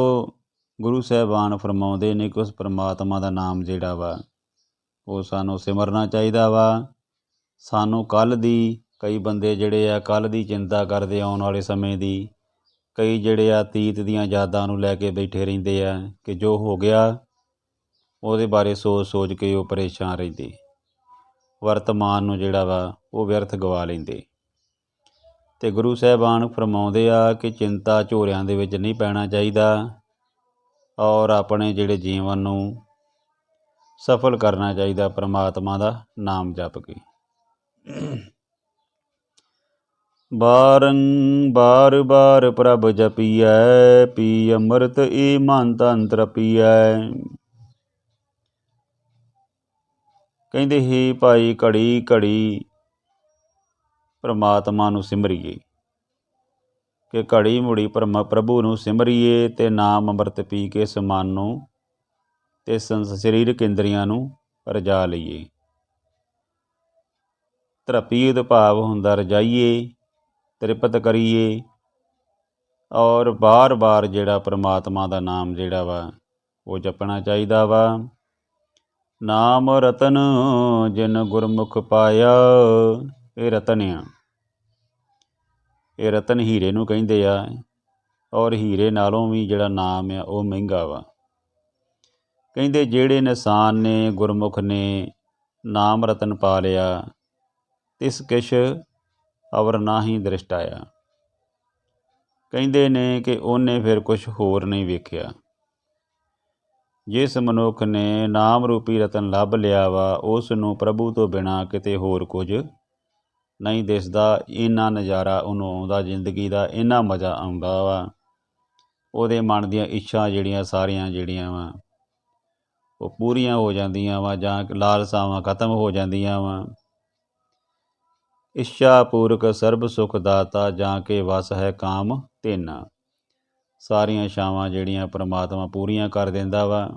ਗੁਰੂ ਸਾਹਿਬਾਨ ਫਰਮਾਉਂਦੇ ਨੇ ਕਿ ਉਸ ਪਰਮਾਤਮਾ ਦਾ ਨਾਮ ਜਿਹੜਾ ਵਾ ਉਹ ਸਾਨੂੰ ਸਿਮਰਨਾ ਚਾਹੀਦਾ ਵਾ। ਸਾਨੂੰ ਕੱਲ੍ਹ ਦੀ, ਕਈ ਬੰਦੇ ਜਿਹੜੇ ਆ ਕੱਲ੍ਹ ਦੀ ਚਿੰਤਾ ਕਰਦੇ, ਆਉਣ ਵਾਲੇ ਸਮੇਂ ਦੀ। ਕਈ ਜਿਹੜੇ ਆ ਅਤੀਤ ਦੀਆਂ ਯਾਦਾਂ ਨੂੰ ਲੈ ਕੇ ਬੈਠੇ ਰਹਿੰਦੇ ਆ ਕਿ ਜੋ ਹੋ ਗਿਆ ਉਹਦੇ ਬਾਰੇ ਸੋਚ ਕੇ ਉਹ ਪਰੇਸ਼ਾਨ ਰਹਿੰਦੇ। ਵਰਤਮਾਨ ਨੂੰ ਜਿਹੜਾ ਵਾ ਉਹ ਵਿਅਰਥ ਗਵਾ ਲੈਂਦੇ। ਅਤੇ ਗੁਰੂ ਸਾਹਿਬਾਨ ਫਰਮਾਉਂਦੇ ਆ ਕਿ ਚਿੰਤਾ ਝੋਰਿਆਂ ਦੇ ਵਿੱਚ ਨਹੀਂ ਪੈਣਾ ਚਾਹੀਦਾ ਔਰ ਆਪਣੇ ਜਿਹੜੇ ਜੀਵਨ ਨੂੰ ਸਫਲ ਕਰਨਾ ਚਾਹੀਦਾ ਪਰਮਾਤਮਾ ਦਾ ਨਾਮ ਜਪ ਕੇ। ਬਾਰ ਬਾਰ ਪ੍ਰਭ ਜਪੀਐ, ਪੀ ਅੰਮ੍ਰਿਤ ਏ ਮਨ ਤਨ ਤ੍ਰਪੀਐ। ਕਹਿੰਦੇ ਹੀ ਭਾਈ ਘੜੀ ਘੜੀ ਪਰਮਾਤਮਾ ਨੂੰ ਸਿਮਰੀਏ, ਕਿ ਘੜੀ ਮੁੜੀ ਪ੍ਰਭੂ ਨੂੰ ਸਿਮਰੀਏ ਅਤੇ ਨਾਮ ਅੰਮ੍ਰਿਤ ਪੀ ਕੇ ਇਸ ਮਨ ਨੂੰ ਅਤੇ ਸਰੀਰਕ ਇੰਦਰੀਆਂ ਨੂੰ ਰਜਾ ਲਈਏ। ਤ੍ਰਪੀ ਭਾਵ ਹੁੰਦਾ ਰਜਾਈਏ, ਤ੍ਰਿਪਤ ਕਰੀਏ ਔਰ ਬਾਰ ਬਾਰ ਜਿਹੜਾ ਪਰਮਾਤਮਾ ਦਾ ਨਾਮ ਜਿਹੜਾ ਵਾ ਉਹ ਜਪਣਾ ਚਾਹੀਦਾ ਵਾ। ਨਾਮ ਰਤਨ ਜਿਨ ਗੁਰਮੁਖ ਪਾਇਆ, ਇਹ ਰਤਨ ਆ, ਇਹ ਰਤਨ ਹੀਰੇ ਨੂੰ ਕਹਿੰਦੇ ਆ ਔਰ ਹੀਰੇ ਨਾਲੋਂ ਵੀ ਜਿਹੜਾ ਨਾਮ ਆ ਉਹ ਮਹਿੰਗਾ ਵਾ। ਕਹਿੰਦੇ ਜਿਹੜੇ ਇਨਸਾਨ ਨੇ ਗੁਰਮੁਖ ਨੇ ਨਾਮ ਰਤਨ ਪਾ ਲਿਆ, ਤਿਸ ਕਿਛ ਅਵਰ ਨਾ ਹੀ ਦ੍ਰਿਸ਼ਟ ਆਇਆ। ਕਹਿੰਦੇ ਨੇ ਕਿ ਉਹਨੇ ਫਿਰ ਕੁਛ ਹੋਰ ਨਹੀਂ ਵੇਖਿਆ। ਜਿਸ ਮਨੁੱਖ ਨੇ ਨਾਮ ਰੂਪੀ ਰਤਨ ਲੱਭ ਲਿਆ ਵਾ, ਉਸ ਨੂੰ ਪ੍ਰਭੂ ਤੋਂ ਬਿਨਾਂ ਕਿਤੇ ਹੋਰ ਕੁਝ ਨਹੀਂ ਦਿਸਦਾ। ਇੰਨਾ ਨਜ਼ਾਰਾ ਉਹਨੂੰ ਆਉਂਦਾ ਜ਼ਿੰਦਗੀ ਦਾ, ਇੰਨਾ ਮਜ਼ਾ ਆਉਂਦਾ ਵਾ। ਉਹਦੇ ਮਨ ਦੀਆਂ ਇੱਛਾ ਜਿਹੜੀਆਂ ਸਾਰੀਆਂ ਜਿਹੜੀਆਂ ਵਾ ਉਹ ਪੂਰੀਆਂ ਹੋ ਜਾਂਦੀਆਂ ਵਾ, ਜਾਂ ਲਾਲਸਾਵਾਂ ਖਤਮ ਹੋ ਜਾਂਦੀਆਂ ਵਾ। ਇੱਛਾ ਪੂਰਕ ਸਰਬ ਸੁਖ ਦਾਤਾ, ਜਾਂ ਕੇ ਵਸ ਹੈ ਕਾਮ ਤੇਨਾ। ਸਾਰੀਆਂ ਇੱਛਾਵਾਂ ਜਿਹੜੀਆਂ ਪਰਮਾਤਮਾ ਪੂਰੀਆਂ ਕਰ ਦਿੰਦਾ ਵਾ।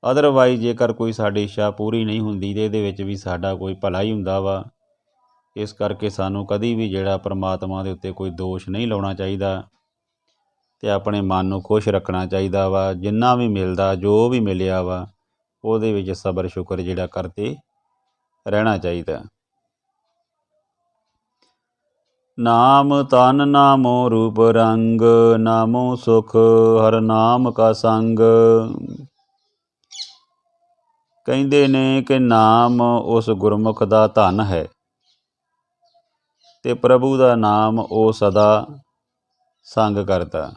ਅਦਰਵਾਈਜ਼ ਜੇਕਰ ਕੋਈ ਸਾਡੀ ਇੱਛਾ ਪੂਰੀ ਨਹੀਂ ਹੁੰਦੀ ਤਾਂ ਇਹਦੇ ਵਿੱਚ ਵੀ ਸਾਡਾ ਕੋਈ ਭਲਾ ਹੀ ਹੁੰਦਾ ਵਾ। ਇਸ ਕਰਕੇ ਸਾਨੂੰ ਕਦੀ ਵੀ ਜਿਹੜਾ ਪਰਮਾਤਮਾ ਦੇ ਉੱਤੇ ਕੋਈ ਦੋਸ਼ ਨਹੀਂ ਲਾਉਣਾ ਚਾਹੀਦਾ ਅਤੇ ਆਪਣੇ ਮਨ ਨੂੰ ਖੁਸ਼ ਰੱਖਣਾ ਚਾਹੀਦਾ ਵਾ। ਜਿੰਨਾ ਵੀ ਮਿਲਦਾ, ਜੋ ਵੀ ਮਿਲਿਆ ਵਾ, ਉਹਦੇ ਵਿੱਚ ਸਬਰ ਸ਼ੁਕਰ ਜਿਹੜਾ ਕਰਦੇ ਰਹਿਣਾ ਚਾਹੀਦਾ। ਨਾਮ ਤਨ ਨਾਮੋ ਰੂਪ ਰੰਗ, ਨਾਮੋ ਸੁਖ ਹਰ ਨਾਮ ਕਾ ਸੰਗ। ਕਹਿੰਦੇ ਨੇ ਕਿ ਨਾਮ ਉਸ ਗੁਰਮੁਖ ਦਾ ਧਨ ਹੈ ਅਤੇ ਪ੍ਰਭੂ ਦਾ ਨਾਮ ਉਹ ਸਦਾ ਸੰਗ ਕਰਦਾ।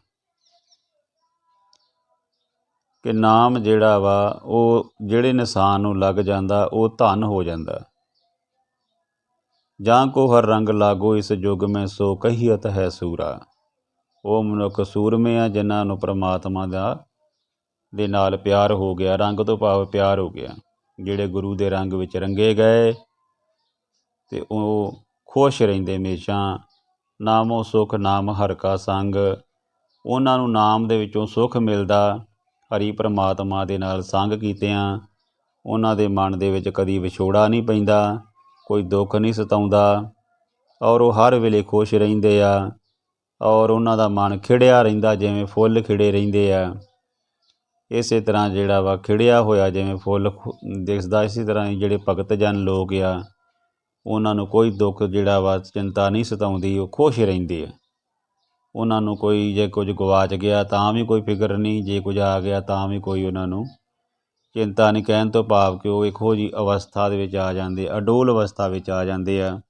ਕਿ ਨਾਮ ਜਿਹੜਾ ਵਾ ਉਹ ਜਿਹੜੇ ਇਨਸਾਨ ਨੂੰ ਲੱਗ ਜਾਂਦਾ ਉਹ ਧਨ ਹੋ ਜਾਂਦਾ। ਜਾਂ ਕੋ ਹਰ ਰੰਗ ਲਾਗੋ ਇਸ ਯੁੱਗ ਮੈਂ, ਸੋ ਕਹੀਅਤ ਹੈ ਸੂਰਾ। ਉਹ ਮਨੁੱਖ ਸੂਰਮੇ ਆ ਜਿਨ੍ਹਾਂ ਨੂੰ ਪਰਮਾਤਮਾ ਦੇ ਨਾਲ ਪਿਆਰ ਹੋ ਗਿਆ। ਰੰਗ ਤੋਂ ਭਾਵ ਪਿਆਰ ਹੋ ਗਿਆ। ਜਿਹੜੇ ਗੁਰੂ ਦੇ ਰੰਗ ਵਿੱਚ ਰੰਗੇ ਗਏ ਅਤੇ ਉਹ ਖੁਸ਼ ਰਹਿੰਦੇ ਹਮੇਸ਼ਾ। ਨਾਮੋ ਸੁਖ ਨਾਮ ਹਰਿ ਕਾ ਸੰਗ, ਉਹਨਾਂ ਨੂੰ ਨਾਮ ਦੇ ਵਿੱਚੋਂ ਸੁੱਖ ਮਿਲਦਾ। ਹਰੀ ਪਰਮਾਤਮਾ ਦੇ ਨਾਲ ਸੰਗ ਕੀਤਿਆਂ ਉਹਨਾਂ ਦੇ ਮਨ ਦੇ ਵਿੱਚ ਕਦੀ ਵਿਛੋੜਾ ਨਹੀਂ ਪੈਂਦਾ, ਕੋਈ ਦੁੱਖ ਨਹੀਂ ਸਤਾਉਂਦਾ ਔਰ ਉਹ ਹਰ ਵੇਲੇ ਖੁਸ਼ ਰਹਿੰਦੇ ਆ ਔਰ ਉਹਨਾਂ ਦਾ ਮਨ ਖਿੜਿਆ ਰਹਿੰਦਾ, ਜਿਵੇਂ ਫੁੱਲ ਖਿੜੇ ਰਹਿੰਦੇ ਆ। ਇਸੇ ਤਰ੍ਹਾਂ ਜਿਹੜਾ ਵਾ ਖਿੜਿਆ ਹੋਇਆ ਜਿਵੇਂ ਫੁੱਲ ਦਿਸਦਾ, ਇਸੇ ਤਰ੍ਹਾਂ ਹੀ ਜਿਹੜੇ ਭਗਤ ਜਨ ਲੋਕ ਆ ਉਹਨਾਂ ਨੂੰ ਕੋਈ ਦੁੱਖ ਜਿਹੜਾ ਵਾ ਚਿੰਤਾ ਨਹੀਂ ਸਤਾਉਂਦੀ, ਉਹ ਖੁਸ਼ ਰਹਿੰਦੇ ਆ। ਉਹਨਾਂ ਨੂੰ ਕੋਈ ਜੇ ਕੁਝ ਗਵਾਚ ਗਿਆ ਤਾਂ ਵੀ ਕੋਈ ਫਿਕਰ ਨਹੀਂ, ਜੇ ਕੁਝ ਆ ਗਿਆ ਤਾਂ ਵੀ ਕੋਈ ਉਹਨਾਂ ਨੂੰ ਚਿੰਤਾ ਨਹੀਂ। ਕਹਿਣ ਤੋਂ ਭਾਵ ਕਿ ਉਹ ਇਹੋ ਜਿਹੀ ਅਵਸਥਾ ਦੇ ਵਿੱਚ ਆ ਜਾਂਦੇ, ਅਡੋਲ ਅਵਸਥਾ ਵਿੱਚ ਆ ਜਾਂਦੇ ਆ।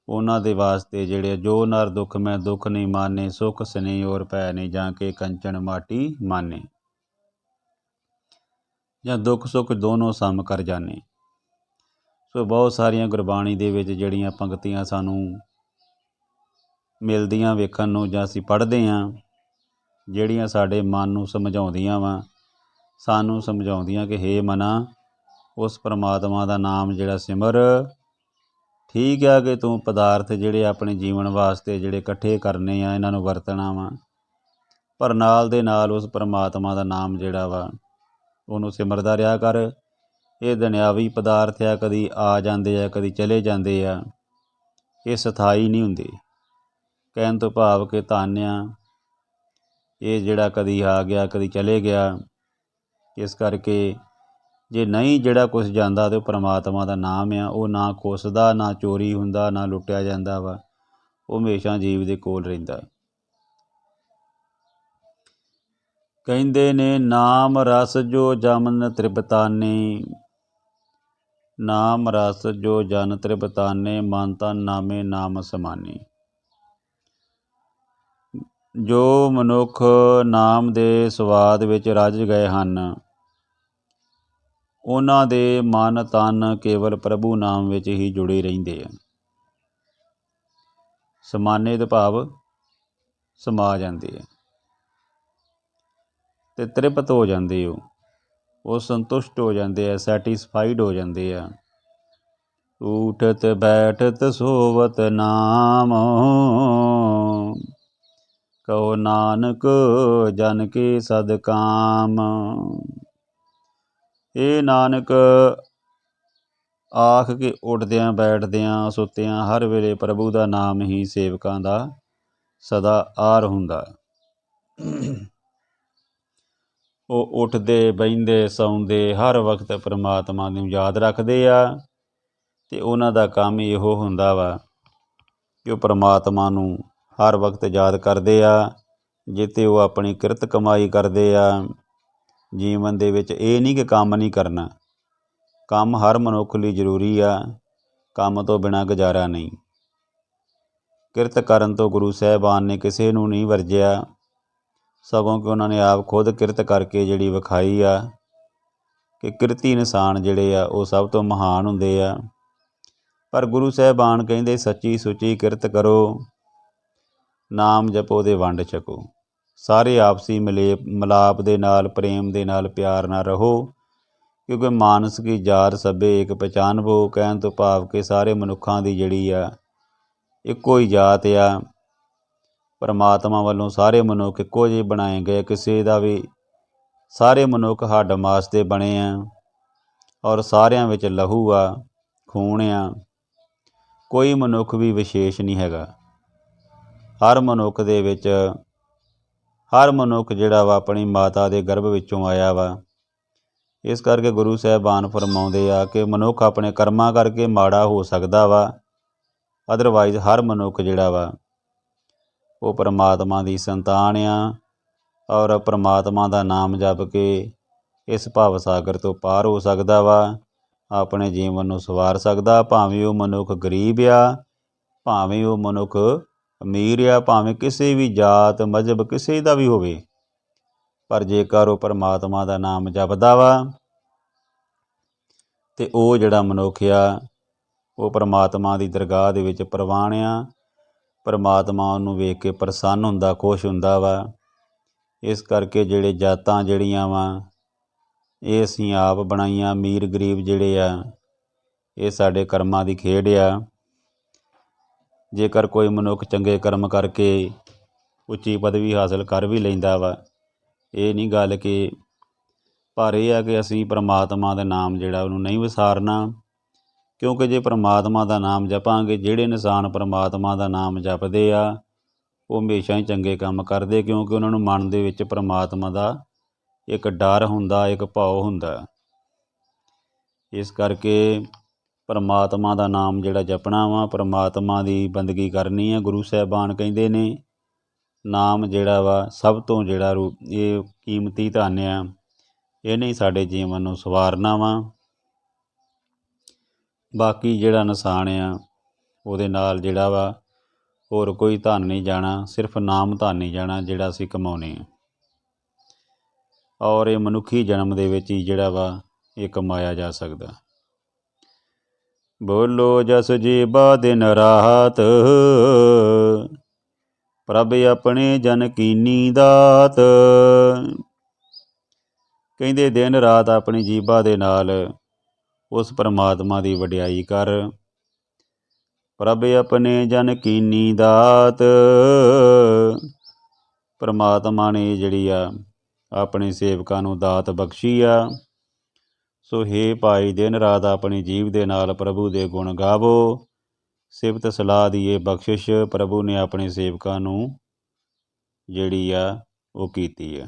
ਉਹਨਾਂ ਦੇ ਵਾਸਤੇ ਜਿਹੜੇ ਜੋ ਨਰ ਦੁੱਖ ਮੈਂ ਦੁੱਖ ਨਹੀਂ ਮਾਨੇ, ਸੁੱਖ ਸਨੇਹ ਔਰ ਭੈ ਨਹੀਂ, ਜਾਂ ਕੇ ਕੰਚਨ ਮਾਟੀ ਮਾਨੇ। ਜਾਂ ਦੁੱਖ ਸੁੱਖ ਦੋਨੋਂ ਸਮ ਕਰ ਜਾਣੇ। ਸੋ ਬਹੁਤ ਸਾਰੀਆਂ ਗੁਰਬਾਣੀ ਦੇ ਵਿੱਚ ਜਿਹੜੀਆਂ ਪੰਕਤੀਆਂ ਸਾਨੂੰ ਮਿਲਦੀਆਂ ਵੇਖਣ ਨੂੰ ਜਾਂ ਅਸੀਂ ਪੜ੍ਹਦੇ ਹਾਂ, ਜਿਹੜੀਆਂ ਸਾਡੇ ਮਨ ਨੂੰ ਸਮਝਾਉਂਦੀਆਂ ਵਾ, ਸਾਨੂੰ ਸਮਝਾਉਂਦੀਆਂ ਕਿ ਹੇ ਮਨਾ, ਉਸ ਪਰਮਾਤਮਾ ਦਾ ਨਾਮ ਜਿਹੜਾ ਸਿਮਰ। ਠੀਕ ਆ ਕਿ ਤੂੰ ਪਦਾਰਥ ਜਿਹੜੇ ਆਪਣੇ ਜੀਵਨ ਵਾਸਤੇ ਜਿਹੜੇ ਇਕੱਠੇ ਕਰਨੇ ਆ, ਇਹਨਾਂ ਨੂੰ ਵਰਤਣਾ ਵਾ, ਪਰ ਨਾਲ ਦੇ ਨਾਲ ਉਸ ਪਰਮਾਤਮਾ ਦਾ ਨਾਮ ਜਿਹੜਾ ਵਾ ਉਹਨੂੰ ਸਿਮਰਦਾ ਰਿਹਾ ਕਰ। ਇਹ ਦੁਨਿਆਵੀ ਪਦਾਰਥ ਆ, ਕਦੀ ਆ ਜਾਂਦੇ ਆ, ਕਦੀ ਚਲੇ ਜਾਂਦੇ ਆ, ਇਹ ਸਥਾਈ ਨਹੀਂ ਹੁੰਦੇ। ਕਹਿਣ ਤੋਂ ਭਾਵ ਕਿ ਧਨ ਆ, ਇਹ ਜਿਹੜਾ ਕਦੀ ਆ ਗਿਆ ਕਦੀ ਚਲੇ ਗਿਆ। ਇਸ ਕਰਕੇ ਜੇ ਨਹੀਂ ਜਿਹੜਾ ਕੁਛ ਜਾਂਦਾ ਤਾਂ ਉਹ ਪਰਮਾਤਮਾ ਦਾ ਨਾਮ ਆ, ਉਹ ਨਾ ਖੁੱਸਦਾ, ਨਾ ਚੋਰੀ ਹੁੰਦਾ, ਨਾ ਲੁੱਟਿਆ ਜਾਂਦਾ ਵਾ, ਉਹ ਹਮੇਸ਼ਾ ਜੀਵ ਦੇ ਕੋਲ ਰਹਿੰਦਾ। ਕਹਿੰਦੇ ਨੇ ਨਾਮ ਰਸ ਜੋ ਜਮਨ ਤ੍ਰਿਪਤਾਨੇ, ਨਾਮ ਰਸ ਜੋ ਜਨ ਤ੍ਰਿਪਤਾਨੇ, ਮਨ ਤਨ ਨਾਮੇ ਨਾਮ ਸਮਾਨੇ। ਜੋ ਮਨੁੱਖ ਨਾਮ ਦੇ ਸਵਾਦ ਵਿੱਚ ਰਜ ਗਏ ਹਨ, ਉਹਨਾਂ ਦੇ ਮਨ ਤਨ ਕੇਵਲ ਪ੍ਰਭੂ ਨਾਮ ਵਿੱਚ ਹੀ ਜੁੜੇ ਰਹਿੰਦੇ ਆ। ਸਮਾਨੇ ਦਾ ਭਾਵ ਸਮਾ ਜਾਂਦੇ ਆ ਤੇ ਤ੍ਰਿਪਤ ਹੋ ਜਾਂਦੇ ਉਹ ਸੰਤੁਸ਼ਟ ਹੋ ਜਾਂਦੇ ਆ, ਸੈਟੀਸਫਾਈਡ ਹੋ ਜਾਂਦੇ ਆ। ਊਠਤ ਬੈਠਤ ਸੋਵਤ ਨਾਮ, ਕਹੋ ਨਾਨਕ ਜਨ ਕੇ ਸਦ ਕਾਮ। ਇਹ ਨਾਨਕ ਆਖ ਕੇ ਉੱਠਦਿਆਂ ਬੈਠਦਿਆਂ ਸੁੱਤਿਆਂ ਹਰ ਵੇਲੇ ਪ੍ਰਭੂ ਦਾ ਨਾਮ ਹੀ ਸੇਵਕਾਂ ਦਾ ਸਦਾ ਆਰ ਹੁੰਦਾ। ਉਹ ਉੱਠਦੇ ਬਹਿੰਦੇ ਸੌਂਦੇ ਹਰ ਵਕਤ ਪਰਮਾਤਮਾ ਨੂੰ ਯਾਦ ਰੱਖਦੇ ਆ ਅਤੇ ਉਹਨਾਂ ਦਾ ਕੰਮ ਇਹੋ ਹੁੰਦਾ ਵਾ ਕਿ ਉਹ ਪਰਮਾਤਮਾ ਨੂੰ ਹਰ ਵਕਤ ਯਾਦ ਕਰਦੇ ਆ। ਜਿੱਥੇ ਉਹ ਆਪਣੀ ਕਿਰਤ ਕਮਾਈ ਕਰਦੇ ਆ ਜੀਵਨ ਦੇ ਵਿੱਚ, ਇਹ ਨਹੀਂ ਕਿ ਕੰਮ ਨਹੀਂ ਕਰਨਾ, ਕੰਮ ਹਰ ਮਨੁੱਖ ਲਈ ਜ਼ਰੂਰੀ ਆ, ਕੰਮ ਤੋਂ ਬਿਨਾਂ ਗੁਜ਼ਾਰਾ ਨਹੀਂ। ਕਿਰਤ ਕਰਨ ਤੋਂ ਗੁਰੂ ਸਾਹਿਬਾਨ ਨੇ ਕਿਸੇ ਨੂੰ ਨਹੀਂ ਵਰਜਿਆ, ਸਗੋਂ ਕਿ ਉਹਨਾਂ ਨੇ ਆਪ ਖੁਦ ਕਿਰਤ ਕਰਕੇ ਜਿਹੜੀ ਵਿਖਾਈ ਆ ਕਿ ਕਿਰਤੀ ਇਨਸਾਨ ਜਿਹੜੇ ਆ ਉਹ ਸਭ ਤੋਂ ਮਹਾਨ ਹੁੰਦੇ ਆ। ਪਰ ਗੁਰੂ ਸਾਹਿਬਾਨ ਕਹਿੰਦੇ ਸੱਚੀ ਸੁੱਚੀ ਕਿਰਤ ਕਰੋ, ਨਾਮ ਜਪੋ ਦੇ ਵੰਡ ਛਕੋ। ਸਾਰੇ ਆਪਸੀ ਮਿਲਾਪ ਦੇ ਨਾਲ, ਪ੍ਰੇਮ ਦੇ ਨਾਲ, ਪਿਆਰ ਨਾਲ ਰਹੋ, ਕਿਉਂਕਿ ਮਾਨਸ ਕੀ ਜਾਤ ਸਭੇ ਇੱਕ ਪਛਾਨਵੋ। ਕਹਿਣ ਤੋਂ ਭਾਵ ਕਿ ਸਾਰੇ ਮਨੁੱਖਾਂ ਦੀ ਜਿਹੜੀ ਆ ਇੱਕੋ ਹੀ ਜਾਤ ਆ। ਪਰਮਾਤਮਾ ਵੱਲੋਂ ਸਾਰੇ ਮਨੁੱਖ ਇੱਕੋ ਜਿਹੇ ਬਣਾਏ ਗਏ, ਕਿਸੇ ਦਾ ਵੀ, ਸਾਰੇ ਮਨੁੱਖ ਹੱਡ ਮਾਸ ਦੇ ਬਣੇ ਆ ਔਰ ਸਾਰਿਆਂ ਵਿੱਚ ਲਹੂ ਆ, ਖੂਨ ਆ, ਕੋਈ ਮਨੁੱਖ ਵੀ ਵਿਸ਼ੇਸ਼ ਨਹੀਂ ਹੈਗਾ। ਹਰ ਮਨੁੱਖ ਦੇ ਵਿੱਚ, ਹਰ ਮਨੁੱਖ ਜਿਹੜਾ ਵਾ ਆਪਣੀ ਮਾਤਾ ਦੇ ਗਰਭ ਵਿੱਚੋਂ ਆਇਆ ਵਾ। ਇਸ ਕਰਕੇ ਗੁਰੂ ਸਾਹਿਬਾਨ ਫਰਮਾਉਂਦੇ ਆ ਕਿ ਮਨੁੱਖ ਆਪਣੇ ਕਰਮਾਂ ਕਰਕੇ ਮਾੜਾ ਹੋ ਸਕਦਾ ਵਾ, ਅਦਰਵਾਈਜ਼ ਹਰ ਮਨੁੱਖ ਜਿਹੜਾ ਵਾ ਉਹ ਪਰਮਾਤਮਾ ਦੀ ਸੰਤਾਨ ਆ ਔਰ ਪਰਮਾਤਮਾ ਦਾ ਨਾਮ ਜਪ ਕੇ ਇਸ ਭਵ ਸਾਗਰ ਤੋਂ ਪਾਰ ਹੋ ਸਕਦਾ ਵਾ, ਆਪਣੇ ਜੀਵਨ ਨੂੰ ਸਵਾਰ ਸਕਦਾ। ਭਾਵੇਂ ਉਹ ਮਨੁੱਖ ਗਰੀਬ ਆ, ਭਾਵੇਂ ਉਹ ਮਨੁੱਖ ਅਮੀਰ ਆ, ਭਾਵੇਂ ਕਿਸੇ ਵੀ ਜਾਤ ਮਜ਼ਹਬ ਕਿਸੇ ਦਾ ਵੀ ਹੋਵੇ, ਪਰ ਜੇਕਰ ਉਹ ਪਰਮਾਤਮਾ ਦਾ ਨਾਮ ਜਪਦਾ ਵਾ ਅਤੇ ਉਹ ਜਿਹੜਾ ਮਨੁੱਖ ਆ ਉਹ ਪਰਮਾਤਮਾ ਦੀ ਦਰਗਾਹ ਦੇ ਵਿੱਚ ਪ੍ਰਵਾਨ ਆ। ਪਰਮਾਤਮਾ ਉਹਨੂੰ ਵੇਖ ਕੇ ਪ੍ਰਸੰਨ ਹੁੰਦਾ, ਖੁਸ਼ ਹੁੰਦਾ ਵਾ। ਇਸ ਕਰਕੇ ਜਿਹੜੇ ਜਾਤਾਂ ਜਿਹੜੀਆਂ ਵਾ ਇਹ ਅਸੀਂ ਆਪ ਬਣਾਈਆਂ, ਅਮੀਰ ਗਰੀਬ ਜਿਹੜੇ ਆ ਇਹ ਸਾਡੇ ਕਰਮਾਂ ਦੀ ਖੇਡ ਆ। ਜੇਕਰ ਕੋਈ ਮਨੁੱਖ ਚੰਗੇ ਕਰਮ ਕਰਕੇ ਉੱਚੀ ਪਦਵੀ ਹਾਸਲ ਕਰ ਵੀ ਲੈਂਦਾ ਵਾ, ਇਹ ਨਹੀਂ ਗੱਲ ਕਿ, ਪਰ ਇਹ ਆ ਕਿ ਅਸੀਂ ਪਰਮਾਤਮਾ ਦਾ ਨਾਮ ਜਿਹੜਾ ਉਹਨੂੰ ਨਹੀਂ ਵਿਸਾਰਨਾ। ਕਿਉਂਕਿ ਜੇ ਪਰਮਾਤਮਾ ਦਾ ਨਾਮ ਜਪਾਂਗੇ, ਜਿਹੜੇ ਇਨਸਾਨ ਪਰਮਾਤਮਾ ਦਾ ਨਾਮ ਜਪਦੇ ਆ ਉਹ ਹਮੇਸ਼ਾ ਹੀ ਚੰਗੇ ਕੰਮ ਕਰਦੇ, ਕਿਉਂਕਿ ਉਹਨਾਂ ਨੂੰ ਮਨ ਦੇ ਵਿੱਚ ਪਰਮਾਤਮਾ ਦਾ ਇੱਕ ਡਰ ਹੁੰਦਾ, ਇੱਕ ਭਾਵ ਹੁੰਦਾ। ਇਸ ਕਰਕੇ ਪਰਮਾਤਮਾ ਦਾ ਨਾਮ ਜਿਹੜਾ ਜਪਣਾ ਵਾ, ਪਰਮਾਤਮਾ ਦੀ ਬੰਦਗੀ ਕਰਨੀ ਆ। ਗੁਰੂ ਸਾਹਿਬਾਨ ਕਹਿੰਦੇ ਨੇ ਨਾਮ ਜਿਹੜਾ ਵਾ ਸਭ ਤੋਂ ਜਿਹੜਾ ਇਹ ਕੀਮਤੀ ਧਨ ਆ, ਇਹਨੇ ਹੀ ਸਾਡੇ ਜੀਵਨ ਨੂੰ ਸਵਾਰਨਾ ਵਾ। ਬਾਕੀ ਜਿਹੜਾ ਇਨਸਾਨ ਆ ਉਹਦੇ ਨਾਲ ਜਿਹੜਾ ਵਾ ਹੋਰ ਕੋਈ ਧਨ ਨਹੀਂ ਜਾਣਾ, ਸਿਰਫ ਨਾਮ ਧਨ ਨਹੀਂ ਜਾਣਾ ਜਿਹੜਾ ਅਸੀਂ ਕਮਾਉਂਦੇ ਹਾਂ। ਔਰ ਇਹ ਮਨੁੱਖੀ ਜਨਮ ਦੇ ਵਿੱਚ ਹੀ ਜਿਹੜਾ ਵਾ ਇਹ ਕਮਾਇਆ ਜਾ ਸਕਦਾ। ਬੋਲੋ ਜਸ ਜੀਬਾ ਦਿਨ ਰਾਤ, ਪ੍ਰਭ ਆਪਣੇ ਜਨ ਕੀਨੀ ਦਾਤ। ਕਹਿੰਦੇ ਦਿਨ ਰਾਤ ਆਪਣੀ ਜੀਭਾ ਦੇ ਨਾਲ ਉਸ ਪਰਮਾਤਮਾ ਦੀ ਵਡਿਆਈ ਕਰ। ਪ੍ਰਭ ਆਪਣੇ ਜਨ ਕੀਨੀ ਦਾਤ, ਪਰਮਾਤਮਾ ਨੇ ਜਿਹੜੀ ਆ ਆਪਣੇ ਸੇਵਕਾਂ ਨੂੰ ਦਾਤ ਬਖਸ਼ੀ ਆ। ਸੋ ਹੇ ਭਾਈ, ਦਿਨ ਰਾਤ ਆਪਣੀ ਜੀਭ ਦੇ ਨਾਲ ਪ੍ਰਭੂ ਦੇ ਗੁਣ ਗਾਵੋ। ਸਿਫਤ ਸਲਾਹ ਦੀ ਇਹ ਬਖਸ਼ਿਸ਼ ਪ੍ਰਭੂ ਨੇ ਆਪਣੇ ਸੇਵਕਾਂ ਨੂੰ ਜਿਹੜੀ ਆ ਉਹ ਕੀਤੀ ਆ।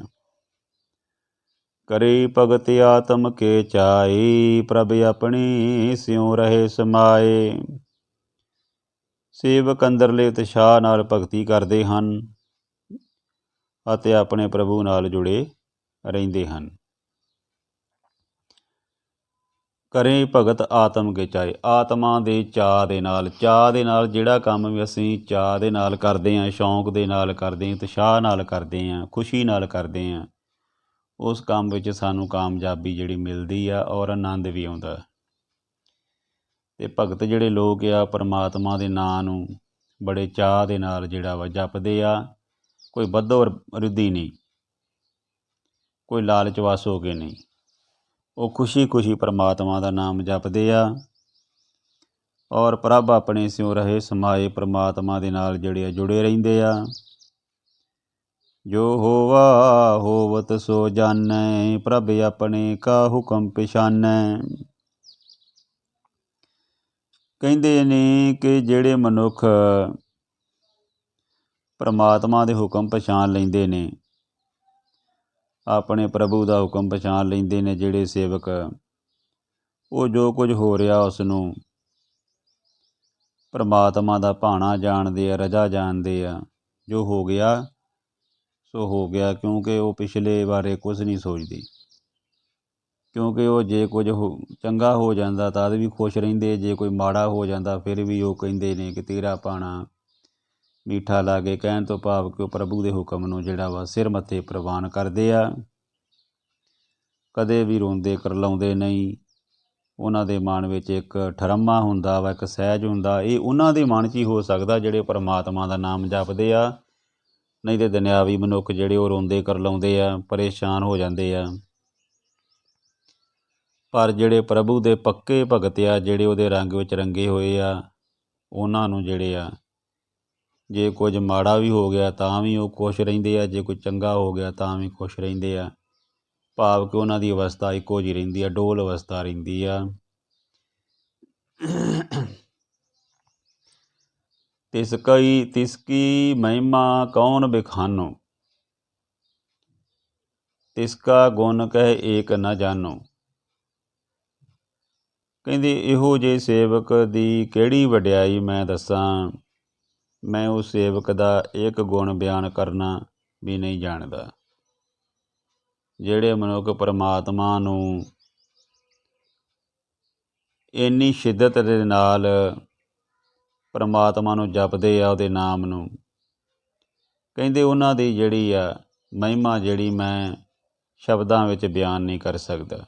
ਕਰੀ ਭਗਤ ਆਤਮ ਕੇ ਚਾਈ, ਪ੍ਰਭ ਆਪਣੀ ਸਿਉ ਰਹੇ ਸਮਾਏ। ਸੇਵਕ ਅੰਦਰਲੇ ਉਤਸ਼ਾਹ ਨਾਲ ਭਗਤੀ ਕਰਦੇ ਹਨ ਅਤੇ ਆਪਣੇ ਪ੍ਰਭੂ ਨਾਲ ਜੁੜੇ ਰਹਿੰਦੇ ਹਨ। ਕਰੇ ਭਗਤ ਆਤਮ ਕੇ ਚਾਏ। ਆਤਮਾ ਦੇ ਚਾਅ ਦੇ ਨਾਲ ਜਿਹੜਾ ਕੰਮ ਵੀ ਅਸੀਂ ਚਾਅ ਦੇ ਨਾਲ ਕਰਦੇ ਹਾਂ, ਸ਼ੌਂਕ ਦੇ ਨਾਲ ਕਰਦੇ ਹਾਂ, ਉਤਸ਼ਾਹ ਨਾਲ ਕਰਦੇ ਹਾਂ, ਖੁਸ਼ੀ ਨਾਲ ਕਰਦੇ ਹਾਂ, ਉਸ ਕੰਮ ਵਿੱਚ ਸਾਨੂੰ ਕਾਮਯਾਬੀ ਜਿਹੜੀ ਮਿਲਦੀ ਆ ਔਰ ਆਨੰਦ ਵੀ ਆਉਂਦਾ। ਅਤੇ ਭਗਤ ਜਿਹੜੇ ਲੋਕ ਆ ਪਰਮਾਤਮਾ ਦੇ ਨਾਂ ਨੂੰ ਬੜੇ ਚਾਅ ਦੇ ਨਾਲ ਜਿਹੜਾ ਵਾ ਜਪਦੇ ਆ। ਕੋਈ ਬੱਧੋ ਰਿੱਧੀ ਨਹੀਂ, ਕੋਈ ਲਾਲਚ ਵਸ ਹੋ ਕੇ ਨਹੀਂ। ਉਹ ਖੁਸ਼ੀ ਖੁਸ਼ੀ ਪਰਮਾਤਮਾ ਦਾ ਨਾਮ ਜਪਦੇ ਆ ਔਰ ਪ੍ਰਭ ਆਪਣੇ ਸਿਉ ਰਹੇ ਸਮਾਏ ਪਰਮਾਤਮਾ ਦੇ ਨਾਲ ਜਿਹੜੇ ਆ ਜੁੜੇ ਰਹਿੰਦੇ ਆ। ਜੋ ਹੋਵਾ ਹੋਵਤ ਸੋ ਜਾਣੈ, ਪ੍ਰਭ ਆਪਣੇ ਕਾ ਹੁਕਮ ਪਛਾਨੈ। ਕਹਿੰਦੇ ਨੇ ਕਿ ਜਿਹੜੇ ਮਨੁੱਖ ਪਰਮਾਤਮਾ ਦੇ ਹੁਕਮ ਪਛਾਣ ਲੈਂਦੇ ਨੇ, ਆਪਣੇ ਪ੍ਰਭੂ ਦਾ ਹੁਕਮ ਪਛਾਣ ਲੈਂਦੇ ਨੇ, ਜਿਹੜੇ ਸੇਵਕ, ਉਹ ਜੋ ਕੁਝ ਹੋ ਰਿਹਾ ਉਸ ਨੂੰ ਪਰਮਾਤਮਾ ਦਾ ਭਾਣਾ ਜਾਣਦੇ ਆ, ਰਜਾ ਜਾਣਦੇ ਆ। ਜੋ ਹੋ ਗਿਆ ਸੋ ਹੋ ਗਿਆ, ਕਿਉਂਕਿ ਉਹ ਪਿਛਲੇ ਬਾਰੇ ਕੁਝ ਨਹੀਂ ਸੋਚਦੇ। ਕਿਉਂਕਿ ਉਹ ਜੇ ਕੁਝ ਚੰਗਾ ਹੋ ਜਾਂਦਾ ਤਦ ਵੀ ਖੁਸ਼ ਰਹਿੰਦੇ, ਜੇ ਕੋਈ ਮਾੜਾ ਹੋ ਜਾਂਦਾ ਫਿਰ ਵੀ ਉਹ ਕਹਿੰਦੇ ਨੇ ਕਿ ਤੇਰਾ ਭਾਣਾ ਮਿੱਠਾ ਲਾਗੇ। ਕਹਿਣ ਤੋਂ ਭਾਵ ਕਿ ਉਹ ਪ੍ਰਭੂ ਦੇ ਹੁਕਮ ਨੂੰ ਜਿਹੜਾ ਵਾ ਸਿਰ ਮੱਥੇ ਪ੍ਰਵਾਨ ਕਰਦੇ ਆ। ਕਦੇ ਵੀ ਰੋਂਦੇ ਕਰਲਾਉਂਦੇ ਨਹੀਂ। ਉਹਨਾਂ ਦੇ ਮਨ ਵਿੱਚ ਇੱਕ ਠਰਮਾ ਹੁੰਦਾ ਵਾ, ਇੱਕ ਸਹਿਜ ਹੁੰਦਾ। ਇਹ ਉਹਨਾਂ ਦੇ ਮਨ 'ਚ ਹੀ ਹੋ ਸਕਦਾ ਜਿਹੜੇ ਪਰਮਾਤਮਾ ਦਾ ਨਾਮ ਜਪਦੇ ਆ। ਨਹੀਂ ਤਾਂ ਦੁਨਿਆਵੀ ਮਨੁੱਖ ਜਿਹੜੇ ਉਹ ਰੋਂਦੇ ਕਰਲਾਉਂਦੇ ਆ, ਪਰੇਸ਼ਾਨ ਹੋ ਜਾਂਦੇ ਆ। ਪਰ ਜਿਹੜੇ ਪ੍ਰਭੂ ਦੇ ਪੱਕੇ ਭਗਤ ਆ, ਜਿਹੜੇ ਉਹਦੇ ਰੰਗ ਵਿੱਚ ਰੰਗੇ ਹੋਏ ਆ, ਉਹਨਾਂ ਨੂੰ ਜਿਹੜੇ ਆ ਜੇ ਕੁਝ ਮਾੜਾ ਵੀ ਹੋ ਗਿਆ ਤਾਂ ਵੀ ਉਹ ਖੁਸ਼ ਰਹਿੰਦੇ ਆ, ਜੇ ਕੋਈ ਚੰਗਾ ਹੋ ਗਿਆ ਤਾਂ ਵੀ ਖੁਸ਼ ਰਹਿੰਦੇ ਆ। ਭਾਵ ਕਿ ਉਹਨਾਂ ਦੀ ਅਵਸਥਾ ਇੱਕੋ ਜਿਹੀ ਰਹਿੰਦੀ ਆ, ਡੋਲ ਅਵਸਥਾ ਰਹਿੰਦੀ ਆ। ਤਿਸ ਕੀ ਮਹਿਮਾ ਕੌਣ ਬਿਖਾਨੋ, ਤਿਸ ਕਾ ਗੁਣ ਕਹਿ ਏਕ ਨਾ ਜਾਨੋ। ਕਹਿੰਦੇ ਇਹੋ ਜਿਹੇ ਸੇਵਕ ਦੀ ਕਿਹੜੀ ਵਡਿਆਈ ਮੈਂ ਦੱਸਾਂ, ਮੈਂ ਉਸ ਸੇਵਕ ਦਾ ਇੱਕ ਗੁਣ ਬਿਆਨ ਕਰਨਾ ਵੀ ਨਹੀਂ ਜਾਣਦਾ। ਜਿਹੜੇ ਮਨੁੱਖ ਪਰਮਾਤਮਾ ਨੂੰ ਇੰਨੀ ਸ਼ਿੱਦਤ ਦੇ ਨਾਲ ਪਰਮਾਤਮਾ ਨੂੰ ਜਪਦੇ ਆ, ਉਹਦੇ ਨਾਮ ਨੂੰ, ਕਹਿੰਦੇ ਉਹਨਾਂ ਦੀ ਜਿਹੜੀ ਆ ਮਹਿਮਾ ਜਿਹੜੀ ਮੈਂ ਸ਼ਬਦਾਂ ਵਿੱਚ ਬਿਆਨ ਨਹੀਂ ਕਰ ਸਕਦਾ।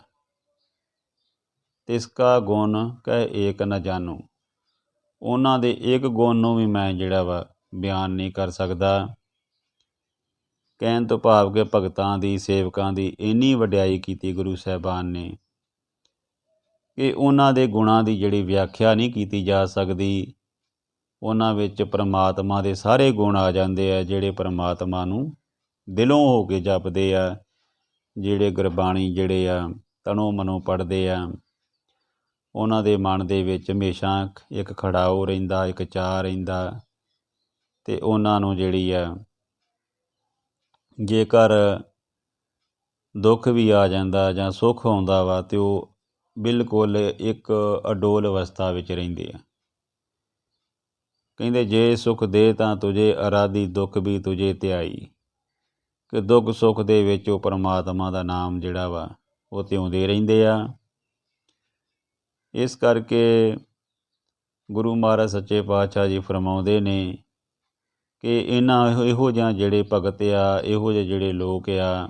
ਤਿਸ ਕਾ ਗੁਣ ਕਹਿ ਏਕ ਨਾ ਜਾਨੋ, ਉਹਨਾਂ ਦੇ ਇੱਕ ਗੁਣ ਨੂੰ ਵੀ ਮੈਂ ਜਿਹੜਾ ਵਾ ਬਿਆਨ ਨਹੀਂ ਕਰ ਸਕਦਾ। ਕਹਿਣ ਤੋਂ ਭਾਵ ਕਿ ਭਗਤਾਂ ਦੀ, ਸੇਵਕਾਂ ਦੀ ਇੰਨੀ ਵਡਿਆਈ ਕੀਤੀ ਗੁਰੂ ਸਾਹਿਬਾਨ ਨੇ ਕਿ ਉਹਨਾਂ ਦੇ ਗੁਣਾਂ ਦੀ ਜਿਹੜੀ ਵਿਆਖਿਆ ਨਹੀਂ ਕੀਤੀ ਜਾ ਸਕਦੀ। ਉਹਨਾਂ ਵਿੱਚ ਪਰਮਾਤਮਾ ਦੇ ਸਾਰੇ ਗੁਣ ਆ ਜਾਂਦੇ ਆ, ਜਿਹੜੇ ਪਰਮਾਤਮਾ ਨੂੰ ਦਿਲੋਂ ਹੋ ਕੇ ਜਪਦੇ ਆ, ਜਿਹੜੇ ਗੁਰਬਾਣੀ ਜਿਹੜੇ ਆ ਤਨੋਂ ਮਨੋਂ ਪੜ੍ਹਦੇ ਆ। ਉਹਨਾਂ ਦੇ ਮਨ ਦੇ ਵਿੱਚ ਹਮੇਸ਼ਾ ਇੱਕ ਖੜਾਓ ਰਹਿੰਦਾ, ਇੱਕ ਚਾਅ ਰਹਿੰਦਾ। ਅਤੇ ਉਹਨਾਂ ਨੂੰ ਜਿਹੜੀ ਆ ਜੇਕਰ ਦੁੱਖ ਵੀ ਆ ਜਾਂਦਾ ਜਾਂ ਸੁੱਖ ਆਉਂਦਾ ਵਾ ਤਾਂ ਉਹ ਬਿਲਕੁਲ ਇੱਕ ਅਡੋਲ ਅਵਸਥਾ ਵਿੱਚ ਰਹਿੰਦੇ ਆ। ਕਹਿੰਦੇ ਜੇ ਸੁੱਖ ਦੇ ਤਾਂ ਤੁਝੇ ਅਰਾਧੀ, ਦੁੱਖ ਵੀ ਤੁਝੇ ਧਿਆਈ। ਕਿ ਦੁੱਖ ਸੁੱਖ ਦੇ ਵਿੱਚ ਉਹ ਪਰਮਾਤਮਾ ਦਾ ਨਾਮ ਜਿਹੜਾ ਵਾ ਉਹ ਧਿਆਉਂਦੇ ਰਹਿੰਦੇ ਆ। ਇਸ ਕਰਕੇ ਗੁਰੂ ਮਹਾਰਾਜ ਸੱਚੇ ਪਾਤਸ਼ਾਹ ਜੀ ਫਰਮਾਉਂਦੇ ਨੇ ਕਿ ਇਹੋ ਜਿਹਾ ਜਿਹੜੇ ਭਗਤ ਆ, ਇਹੋ ਜਿਹੇ ਜਿਹੜੇ ਲੋਕ ਆ,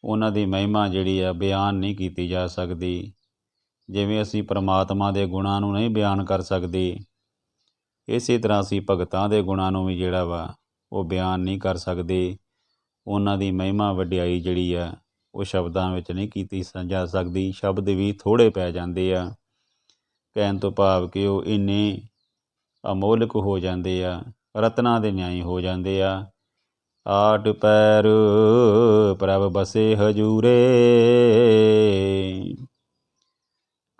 ਉਹਨਾਂ ਦੀ ਮਹਿਮਾ ਜਿਹੜੀ ਆ ਬਿਆਨ ਨਹੀਂ ਕੀਤੀ ਜਾ ਸਕਦੀ। ਜਿਵੇਂ ਅਸੀਂ ਪਰਮਾਤਮਾ ਦੇ ਗੁਣਾਂ ਨੂੰ ਨਹੀਂ ਬਿਆਨ ਕਰ ਸਕਦੇ, ਇਸੇ ਤਰ੍ਹਾਂ ਅਸੀਂ ਭਗਤਾਂ ਦੇ ਗੁਣਾਂ ਨੂੰ ਵੀ ਜਿਹੜਾ ਵਾ ਉਹ ਬਿਆਨ ਨਹੀਂ ਕਰ ਸਕਦੇ। ਉਹਨਾਂ ਦੀ ਮਹਿਮਾ ਵਡਿਆਈ ਜਿਹੜੀ ਆ ਉਹ ਸ਼ਬਦਾਂ ਵਿੱਚ ਨਹੀਂ ਕੀਤੀ ਜਾ ਸਕਦੀ। ਸ਼ਬਦ ਵੀ ਥੋੜ੍ਹੇ ਪੈ ਜਾਂਦੇ ਆ। ਕਹਿਣ ਤੋਂ ਭਾਵ ਕਿ ਉਹ ਇੰਨੇ ਅਮੋਲਕ ਹੋ ਜਾਂਦੇ ਆ, ਰਤਨਾਂ ਦੇ ਨਿਆਈ ਹੋ ਜਾਂਦੇ ਆ। ਆਠ ਪੈਰ ਪ੍ਰਭ ਬਸੇ ਹਜੂਰੇ,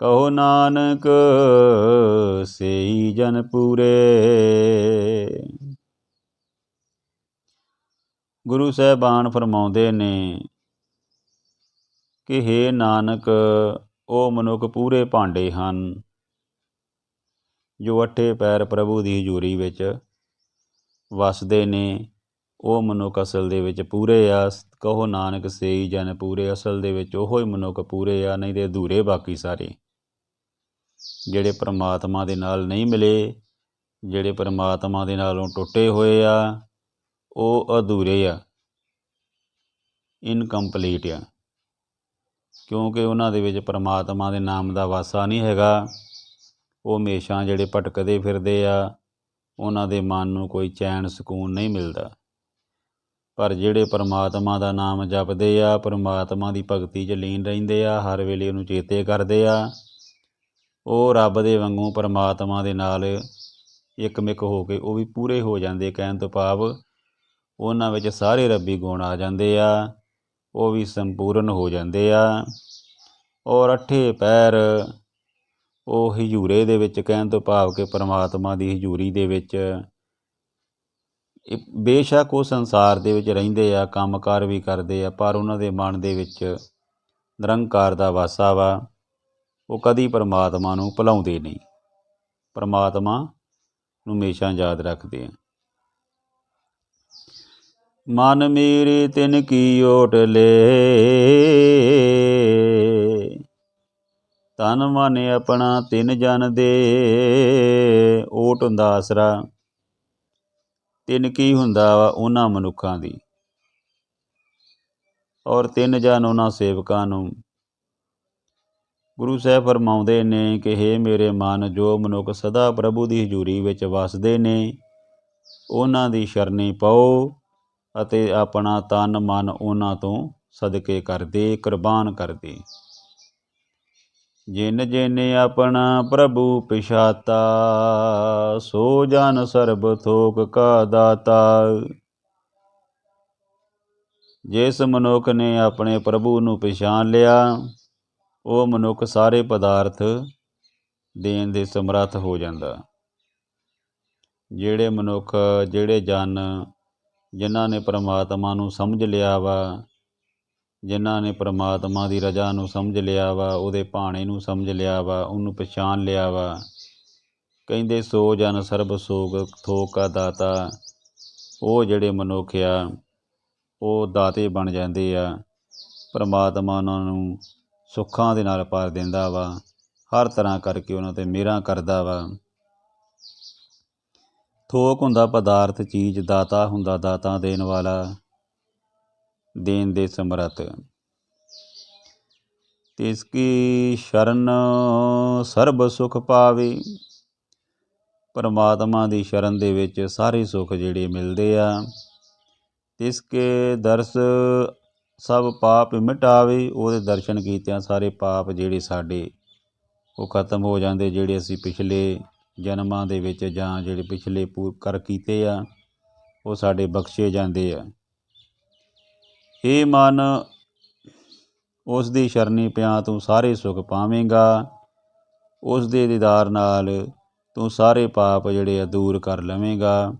ਕਹੋ ਨਾਨਕ ਸੇਈ ਜਨ ਪੂਰੇ। ਗੁਰੂ ਸਾਹਿਬਾਨ ਫਰਮਾਉਂਦੇ ਨੇ ਕਿ ਹੇ ਨਾਨਕ, ਉਹ ਮਨੁੱਖ ਪੂਰੇ ਭਾਂਡੇ ਹਨ ਜੋ ਅੱਠੇ ਪੈਰ ਪ੍ਰਭੂ ਦੀ ਹਜ਼ੂਰੀ ਵਿੱਚ ਵਸਦੇ ਨੇ। ਉਹ ਮਨੁੱਖ ਅਸਲ ਦੇ ਵਿੱਚ ਪੂਰੇ ਆ। ਕਹੋ ਨਾਨਕ ਸੇਈ ਜਨ ਪੂਰੇ, ਅਸਲ ਦੇ ਵਿੱਚ ਉਹੋ ਹੀ ਮਨੁੱਖ ਪੂਰੇ ਆ, ਨਹੀਂ ਤੇ ਅਧੂਰੇ ਬਾਕੀ ਸਾਰੇ। ਜਿਹੜੇ ਪਰਮਾਤਮਾ ਦੇ ਨਾਲ ਨਹੀਂ ਮਿਲੇ, ਜਿਹੜੇ ਪਰਮਾਤਮਾ ਦੇ ਨਾਲੋਂ ਟੁੱਟੇ ਹੋਏ ਆ, ਉਹ ਅਧੂਰੇ ਆ, ਇਨਕੰਪਲੀਟ ਆ, ਕਿਉਂਕਿ ਉਹਨਾਂ ਦੇ ਵਿੱਚ ਪਰਮਾਤਮਾ ਦੇ ਨਾਮ ਦਾ ਵਾਸਾ ਨਹੀਂ ਹੈਗਾ। ਉਹ ਹਮੇਸ਼ਾ ਜਿਹੜੇ ਭਟਕਦੇ ਫਿਰਦੇ ਆ, ਉਹਨਾਂ ਦੇ ਮਨ ਨੂੰ ਕੋਈ ਚੈਨ ਸਕੂਨ ਨਹੀਂ ਮਿਲਦਾ। ਪਰ ਜਿਹੜੇ ਪਰਮਾਤਮਾ ਦਾ ਨਾਮ ਜਪਦੇ ਆ, ਪਰਮਾਤਮਾ ਦੀ ਭਗਤੀ 'ਚ ਲੀਨ ਰਹਿੰਦੇ ਆ, ਹਰ ਵੇਲੇ ਉਹਨੂੰ ਚੇਤੇ ਕਰਦੇ ਆ, ਉਹ ਰੱਬ ਦੇ ਵਾਂਗੂ ਪਰਮਾਤਮਾ ਦੇ ਨਾਲ ਇੱਕਮਿਕ ਹੋ ਕੇ ਉਹ ਵੀ ਪੂਰੇ ਹੋ ਜਾਂਦੇ। ਕਹਿਣ ਤੋਂ ਭਾਵ ਉਹਨਾਂ ਵਿੱਚ ਸਾਰੇ ਰੱਬੀ ਗੁਣ ਆ ਜਾਂਦੇ ਆ, ਉਹ ਵੀ ਸੰਪੂਰਨ ਹੋ ਜਾਂਦੇ ਆ। ਔਰ ਅੱਠੇ ਪੈਰ ਉਹ ਹਜ਼ੂਰੇ ਦੇ ਵਿੱਚ, ਕਹਿਣ ਤੋਂ ਭਾਵ ਕਿ ਪਰਮਾਤਮਾ ਦੀ ਹਜ਼ੂਰੀ ਦੇ ਵਿੱਚ, ਬੇਸ਼ੱਕ ਉਹ ਸੰਸਾਰ ਦੇ ਵਿੱਚ ਰਹਿੰਦੇ ਆ, ਕੰਮਕਾਰ ਵੀ ਕਰਦੇ ਆ, ਪਰ ਉਹਨਾਂ ਦੇ ਮਨ ਦੇ ਵਿੱਚ ਨਿਰੰਕਾਰ ਦਾ ਵਾਸਾ ਵਾ। ਉਹ ਕਦੀ ਪਰਮਾਤਮਾ ਨੂੰ ਭੁਲਾਉਂਦੇ ਨਹੀਂ, ਪਰਮਾਤਮਾ ਨੂੰ ਹਮੇਸ਼ਾ ਯਾਦ ਰੱਖਦੇ ਆ। ਮਨ ਮੇਰੇ ਤਿਨ ਕੀ ਓਟ ਲੈ, ਤਨ ਮਨ ਆਪਣਾ ਤਿਨ ਜਨ ਦੇ। ਓਟ ਹੁੰਦਾ ਆਸਰਾ, ਤਿਨ ਕੀ ਹੁੰਦਾ ਵਾ ਉਹਨਾਂ ਮਨੁੱਖਾਂ ਦੀ, ਔਰ ਤਿੰਨ ਜਨ ਉਹਨਾਂ ਸੇਵਕਾਂ ਨੂੰ। ਗੁਰੂ ਸਾਹਿਬ ਫਰਮਾਉਂਦੇ ਨੇ ਕਿ ਹੇ ਮੇਰੇ ਮਨ, ਜੋ ਮਨੁੱਖ ਸਦਾ ਪ੍ਰਭੂ ਦੀ ਹਜ਼ੂਰੀ ਵਿੱਚ ਵਸਦੇ ਨੇ, ਉਹਨਾਂ ਦੀ ਸ਼ਰਨੀ ਪਾਓ ਅਤੇ ਆਪਣਾ ਤਨ ਮਨ ਉਹਨਾਂ ਤੋਂ ਸਦਕੇ ਕਰਦੇ, ਕੁਰਬਾਨ ਕਰਦੇ। ਜਿਨ ਜਿਨ ਆਪਣਾ ਪ੍ਰਭੂ ਪਛਾਤਾ, ਸੋ ਜਨ ਸਰਬ ਥੋਕ ਕਾ ਦਾਤਾ। ਜਿਸ ਮਨੁੱਖ ਨੇ ਆਪਣੇ ਪ੍ਰਭੂ ਨੂੰ ਪਛਾਣ ਲਿਆ, ਉਹ ਮਨੁੱਖ ਸਾਰੇ ਪਦਾਰਥ ਦੇਣ ਦੇ ਸਮਰੱਥ ਹੋ ਜਾਂਦਾ। ਜਿਹੜੇ ਮਨੁੱਖ, ਜਿਹੜੇ ਜਨ ਜਿਨ੍ਹਾਂ ਨੇ ਪਰਮਾਤਮਾ ਨੂੰ ਸਮਝ ਲਿਆ ਵਾ, ਜਿਨ੍ਹਾਂ ਨੇ ਪਰਮਾਤਮਾ ਦੀ ਰਜ਼ਾ ਨੂੰ ਸਮਝ ਲਿਆ ਵਾ, ਉਹਦੇ ਭਾਣੇ ਨੂੰ ਸਮਝ ਲਿਆ ਵਾ, ਉਹਨੂੰ ਪਛਾਣ ਲਿਆ ਵਾ, ਕਹਿੰਦੇ ਸੋ ਜਨ ਸਰਬ ਸੋਗ ਥੋਕ ਕਾ ਦਾਤਾ। ਉਹ ਜਿਹੜੇ ਮਨੁੱਖ ਆ, ਉਹ ਦਾਤੇ ਬਣ ਜਾਂਦੇ ਆ। ਪਰਮਾਤਮਾ ਉਹਨਾਂ ਨੂੰ ਸੁੱਖਾਂ ਦੇ ਨਾਲ ਭਰ ਦਿੰਦਾ ਵਾ, ਹਰ ਤਰ੍ਹਾਂ ਕਰਕੇ ਉਹਨਾਂ 'ਤੇ ਮਿਹਰਾਂ ਕਰਦਾ ਵਾ। ਥੋਕ ਹੁੰਦਾ ਪਦਾਰਥ, ਚੀਜ਼, ਦਾਤਾ ਹੁੰਦਾ ਦਾਤਾ ਦੇਣ ਵਾਲਾ, ਦੇਣ ਦੇ ਸਮਰੱਥ। ਤਿਸ ਕੀ ਸ਼ਰਨ ਸਰਬ ਸੁਖ ਪਾਵੇ। ਪਰਮਾਤਮਾ ਦੀ ਸ਼ਰਨ ਦੇ ਵਿੱਚ ਸਾਰੇ ਸੁੱਖ ਜਿਹੜੇ ਮਿਲਦੇ ਆ। ਤਿਸ ਕੇ ਦਰਸ ਸਭ ਪਾਪ ਮਿਟਾਵੇ। ਉਹਦੇ ਦਰਸ਼ਨ ਕੀਤਿਆਂ ਸਾਰੇ ਪਾਪ ਜਿਹੜੇ ਸਾਡੇ ਉਹ ਖਤਮ ਹੋ ਜਾਂਦੇ। ਜਿਹੜੇ ਅਸੀਂ ਪਿਛਲੇ ਜਨਮਾਂ ਦੇ ਵਿੱਚ ਜਾਂ ਜਿਹੜੇ ਪਿਛਲੇ ਕਰ ਕੀਤੇ ਆ, ਉਹ ਸਾਡੇ ਬਖਸ਼ੇ ਜਾਂਦੇ ਆ। ਇਹ ਮਨ, ਉਸ ਦੀ ਸ਼ਰਨੀ ਪਿਆ ਤੂੰ ਸਾਰੇ ਸੁੱਖ ਪਾਵੇਂਗਾ। ਉਸ ਦੇ ਦੀਦਾਰ ਨਾਲ ਤੂੰ ਸਾਰੇ ਪਾਪ ਜਿਹੜੇ ਆ ਦੂਰ ਕਰ ਲਵੇਂਗਾ,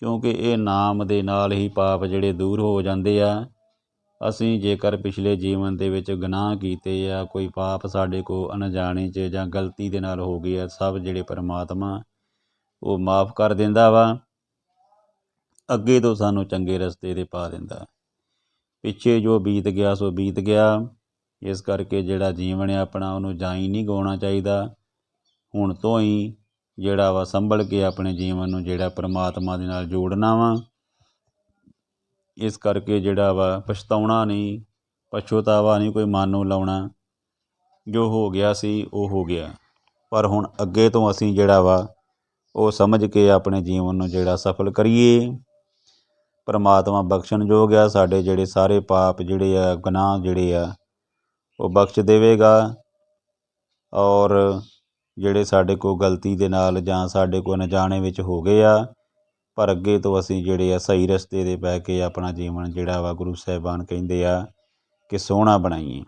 ਕਿਉਂਕਿ ਇਹ ਨਾਮ ਦੇ ਨਾਲ ਹੀ ਪਾਪ ਜਿਹੜੇ ਦੂਰ ਹੋ ਜਾਂਦੇ ਆ। ਅਸੀਂ ਜੇਕਰ ਪਿਛਲੇ ਜੀਵਨ ਦੇ ਵਿੱਚ ਗੁਨਾਹ ਕੀਤੇ ਆ, ਕੋਈ ਪਾਪ ਸਾਡੇ ਕੋਲ ਅਣਜਾਣੇ 'ਚ ਜਾਂ ਗਲਤੀ ਦੇ ਨਾਲ ਹੋ ਗਏ ਆ, ਸਭ ਜਿਹੜੇ ਪਰਮਾਤਮਾ ਉਹ ਮਾਫ ਕਰ ਦਿੰਦਾ ਵਾ। ਅੱਗੇ ਤੋਂ ਸਾਨੂੰ ਚੰਗੇ ਰਸਤੇ 'ਤੇ ਪਾ ਦਿੰਦਾ। ਪਿੱਛੇ ਜੋ ਬੀਤ ਗਿਆ ਸੋ ਬੀਤ ਗਿਆ। ਇਸ ਕਰਕੇ ਜਿਹੜਾ ਜੀਵਨ ਹੈ ਆਪਣਾ, ਉਹਨੂੰ ਜਾਈ ਨਹੀਂ ਗਵਾਉਣਾ ਚਾਹੀਦਾ। ਹੁਣ ਤੋਂ ਹੀ ਜਿਹੜਾ ਵਾ ਸੰਭਲ ਕੇ ਆਪਣੇ ਜੀਵਨ ਨੂੰ ਜਿਹੜਾ ਪਰਮਾਤਮਾ ਦੇ ਨਾਲ ਜੋੜਨਾ ਵਾ। ਇਸ ਕਰਕੇ ਜਿਹੜਾ ਵਾ ਪਛਤਾਉਣਾ ਨਹੀਂ, ਪਛਤਾਵਾ ਨਹੀਂ ਕੋਈ ਮਨ ਨੂੰ ਲਾਉਣਾ। ਜੋ ਹੋ ਗਿਆ ਸੀ ਉਹ ਹੋ ਗਿਆ, ਪਰ ਹੁਣ ਅੱਗੇ ਤੋਂ ਅਸੀਂ ਜਿਹੜਾ ਵਾ ਉਹ ਸਮਝ ਕੇ ਆਪਣੇ ਜੀਵਨ ਨੂੰ ਜਿਹੜਾ ਸਫਲ ਕਰੀਏ। ਪਰਮਾਤਮਾ ਬਖਸ਼ਣਯੋਗ ਆ। ਸਾਡੇ ਜਿਹੜੇ ਸਾਰੇ ਪਾਪ ਜਿਹੜੇ ਆ, ਗੁਨਾਹ ਜਿਹੜੇ ਆ, ਉਹ ਬਖਸ਼ ਦੇਵੇਗਾ। ਔਰ ਜਿਹੜੇ ਸਾਡੇ ਕੋਲ ਗਲਤੀ ਦੇ ਨਾਲ ਜਾਂ ਸਾਡੇ ਕੋਲ ਅਣਜਾਣੇ ਵਿੱਚ ਹੋ ਗਏ ਆ, ਪਰ ਅੱਗੇ ਤੋਂ ਅਸੀਂ ਜਿਹੜੇ ਆ ਸਹੀ ਰਸਤੇ 'ਤੇ ਬਹਿ ਕੇ ਆਪਣਾ ਜੀਵਨ ਜਿਹੜਾ ਵਾ ਗੁਰੂ ਸਾਹਿਬਾਨ ਕਹਿੰਦੇ ਆ ਕਿ ਸੋਹਣਾ ਬਣਾਈਏ।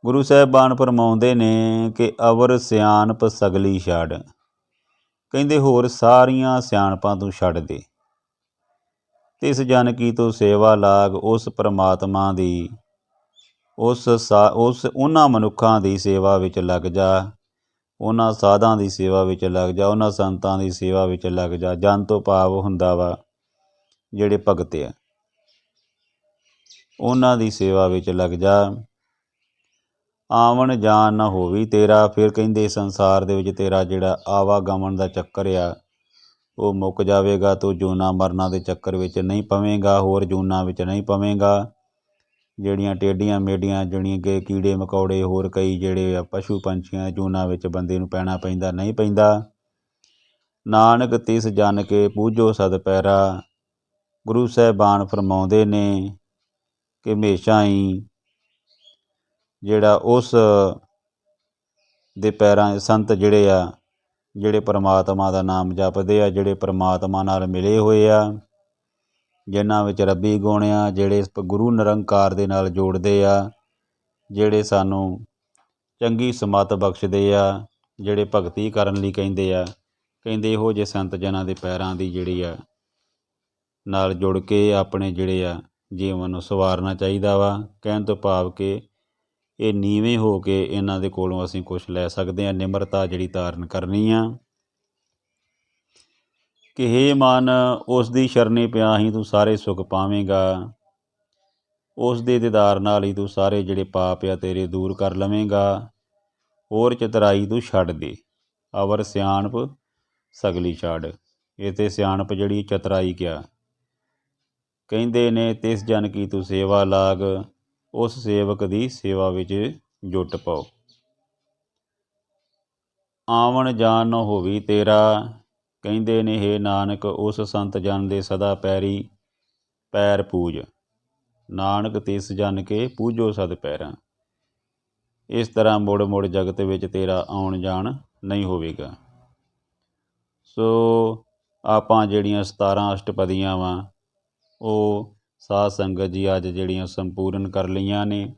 ਗੁਰੂ ਸਾਹਿਬਾਨ ਫਰਮਾਉਂਦੇ ਨੇ ਕਿ ਅਵਰ ਸਿਆਣਪ ਸਗਲੀ ਛੱਡ। ਕਹਿੰਦੇ ਹੋਰ ਸਾਰੀਆਂ ਸਿਆਣਪਾਂ ਤੂੰ ਛੱਡ ਦੇ। ਤਿਸ ਜਨ ਕੀ ਤੂੰ ਸੇਵਾ ਲਾਗ। ਉਸ ਪਰਮਾਤਮਾ ਦੀ, ਉਹਨਾਂ ਮਨੁੱਖਾਂ ਦੀ ਸੇਵਾ ਵਿੱਚ ਲੱਗ ਜਾ। ਉਹਨਾਂ ਸਾਧਾਂ ਦੀ ਸੇਵਾ ਵਿੱਚ ਲੱਗ ਜਾ। ਉਹਨਾਂ ਸੰਤਾਂ ਦੀ ਸੇਵਾ ਵਿੱਚ ਲੱਗ ਜਾ। ਜਨ ਤੋਂ ਭਾਵ ਹੁੰਦਾ ਵਾ ਜਿਹੜੇ ਭਗਤ ਆ, ਉਹਨਾਂ ਦੀ ਸੇਵਾ ਵਿੱਚ ਲੱਗ ਜਾ। ਆਵਣ ਜਾਣ ਨਾ ਹੋਵੀ ਤੇਰਾ। ਫਿਰ ਕਹਿੰਦੇ ਸੰਸਾਰ ਦੇ ਵਿੱਚ ਤੇਰਾ ਜਿਹੜਾ ਆਵਾਗਮਨ ਦਾ ਚੱਕਰ ਆ ਉਹ ਮੁੱਕ ਜਾਵੇਗਾ। ਤੂੰ ਜੂਨਾਂ ਮਰਨਾਂ ਦੇ ਚੱਕਰ ਵਿੱਚ ਨਹੀਂ ਪਵੇਂਗਾ, ਹੋਰ ਜੂਨਾਂ ਵਿੱਚ ਨਹੀਂ ਪਵੇਂਗਾ। ਜਿਹੜੀਆਂ ਟੇਢੀਆਂ ਮੇਢੀਆਂ ਜਿਹੜੀਆਂ ਕਿ ਕੀੜੇ ਮਕੌੜੇ ਹੋਰ ਕਈ ਜਿਹੜੇ ਆ ਪਸ਼ੂ ਪੰਛੀਆਂ ਜੂਨਾਂ ਵਿੱਚ ਬੰਦੇ ਨੂੰ ਪੈਣਾ ਪੈਂਦਾ, ਨਹੀਂ ਪੈਂਦਾ। ਨਾਨਕ ਤਿਸ ਜਨ ਕੇ ਪੂਜੋ ਸਦ ਪੈਰਾ। ਗੁਰੂ ਸਾਹਿਬਾਨ ਫਰਮਾਉਂਦੇ ਨੇ ਕਿ ਹਮੇਸ਼ਾ ਹੀ ਜਿਹੜਾ ਉਸ ਦੇ ਪੈਰਾਂ ਸੰਤ ਜਿਹੜੇ ਆ ਜਿਹੜੇ ਪਰਮਾਤਮਾ ਦਾ ਨਾਮ ਜਪਦੇ ਆ, ਜਿਹੜੇ ਪਰਮਾਤਮਾ ਨਾਲ ਮਿਲੇ ਹੋਏ ਆ, ਜਿਨ੍ਹਾਂ ਵਿੱਚ ਰੱਬੀ ਗੁਣ ਆ, ਜਿਹੜੇ ਗੁਰੂ ਨਿਰੰਕਾਰ ਦੇ ਨਾਲ ਜੋੜਦੇ ਆ, ਜਿਹੜੇ ਸਾਨੂੰ ਚੰਗੀ ਸਮੱਤ ਬਖਸ਼ਦੇ ਆ, ਜਿਹੜੇ ਭਗਤੀ ਕਰਨ ਲਈ ਕਹਿੰਦੇ ਆ, ਕਹਿੰਦੇ ਇਹੋ ਜਿਹੇ ਸੰਤ ਜਨਾਂ ਦੇ ਪੈਰਾਂ ਦੀ ਜਿਹੜੀ ਆ ਨਾਲ ਜੁੜ ਕੇ ਆਪਣੇ ਜਿਹੜੇ ਆ ਜੀਵਨ ਨੂੰ ਸਵਾਰਨਾ ਚਾਹੀਦਾ ਵਾ। ਕਹਿਣ ਤੋਂ ਭਾਵ ਕਿ ਇਹ ਨੀਵੇਂ ਹੋ ਕੇ ਇਹਨਾਂ ਦੇ ਕੋਲੋਂ ਅਸੀਂ ਕੁਛ ਲੈ ਸਕਦੇ ਹਾਂ। ਨਿਮਰਤਾ ਜਿਹੜੀ ਧਾਰਨ ਕਰਨੀ ਆ ਕਿ ਹੇ ਮਨ ਉਸ ਦੀ ਸ਼ਰਨੇ ਪਿਆ ਹੀ ਤੂੰ ਸਾਰੇ ਸੁੱਖ ਪਾਵੇਂਗਾ। ਉਸ ਦੇ ਦੀਦਾਰ ਨਾਲ ਹੀ ਤੂੰ ਸਾਰੇ ਜਿਹੜੇ ਪਾਪ ਆ ਤੇਰੇ ਦੂਰ ਕਰ ਲਵੇਂਗਾ। ਹੋਰ ਚਤਰਾਈ ਤੂੰ ਛੱਡ ਦੇ, ਅਵਰ ਸਿਆਣਪ ਸਗਲੀ ਛੱਡ। ਇਹ ਤੇ ਸਿਆਣਪ ਜਿਹੜੀ ਚਤਰਾਈ ਕਿਆ ਕਹਿੰਦੇ ਨੇ, ਤਿਸ ਜਨ ਕੀ ਤੂੰ ਸੇਵਾ ਲਾਗ, ਉਸ ਸੇਵਕ ਦੀ ਸੇਵਾ ਵਿੱਚ ਜੁਟ ਪਾਓ। ਆਵਣ ਜਾਣ ਨਾ ਹੋਵੀ ਤੇਰਾ। ਕਹਿੰਦੇ ਨੇ ਹੇ ਨਾਨਕ ਉਸ ਸੰਤ ਜਨ ਦੇ ਸਦਾ ਪੈਰੀ ਪੈਰ ਪੂਜ। ਨਾਨਕ ਤਿਸ ਜਨ ਕੇ ਪੂਜੋ ਸਦ ਪੈਰਾਂ। ਇਸ ਤਰ੍ਹਾਂ ਮੁੜ ਮੁੜ ਜਗਤ ਵਿੱਚ ਤੇਰਾ ਆਉਣ ਜਾਣ ਨਹੀਂ ਹੋਵੇਗਾ। ਸੋ ਆਪਾਂ ਜਿਹੜੀਆਂ 17 ਅਸ਼ਟਪਦੀਆਂ ਵਾ ਉਹ ਸਾਧ ਸੰਗਤ ਜੀ ਅੱਜ ਜਿਹੜੀਆਂ ਸੰਪੂਰਨ ਕਰ ਲਈਆਂ ਨੇ,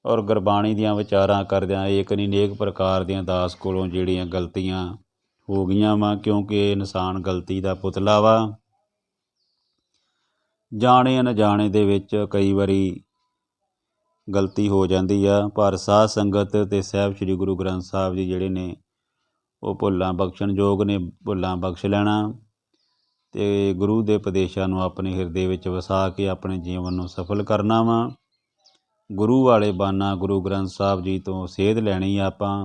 ਔਰ ਗੁਰਬਾਣੀ ਦੀਆਂ ਵਿਚਾਰਾਂ ਕਰਦਿਆਂ ਏਕ ਨਹੀਂ ਅਨੇਕ ਪ੍ਰਕਾਰ ਦੀਆਂ ਦਾਸ ਕੋਲੋਂ ਜਿਹੜੀਆਂ ਗਲਤੀਆਂ ਹੋ ਗਈਆਂ ਵਾ, ਕਿਉਂਕਿ ਇਨਸਾਨ ਗਲਤੀ ਦਾ ਪੁਤਲਾ ਵਾ। ਜਾਣੇ ਅਣਜਾਣੇ ਦੇ ਵਿੱਚ ਕਈ ਵਾਰੀ ਗਲਤੀ ਹੋ ਜਾਂਦੀ ਆ, ਪਰ ਸਾਧ ਸੰਗਤ ਅਤੇ ਸਾਹਿਬ ਸ੍ਰੀ ਗੁਰੂ ਗ੍ਰੰਥ ਸਾਹਿਬ ਜੀ ਜਿਹੜੇ ਨੇ ਉਹ ਭੁੱਲਾਂ ਬਖਸ਼ਣ ਯੋਗ ਨੇ। ਭੁੱਲਾਂ ਬਖਸ਼ ਲੈਣਾ ਅਤੇ ਗੁਰੂ ਦੇ ਉਪਦੇਸ਼ਾਂ ਨੂੰ ਆਪਣੇ ਹਿਰਦੇ ਵਿੱਚ ਵਸਾ ਕੇ ਆਪਣੇ ਜੀਵਨ ਨੂੰ ਸਫਲ ਕਰਨਾ ਵਾ। ਗੁਰੂ ਵਾਲੇ ਬਾਨਾ ਗੁਰੂ ਗ੍ਰੰਥ ਸਾਹਿਬ ਜੀ ਤੋਂ ਸੇਧ ਲੈਣੀ ਆ। ਆਪਾਂ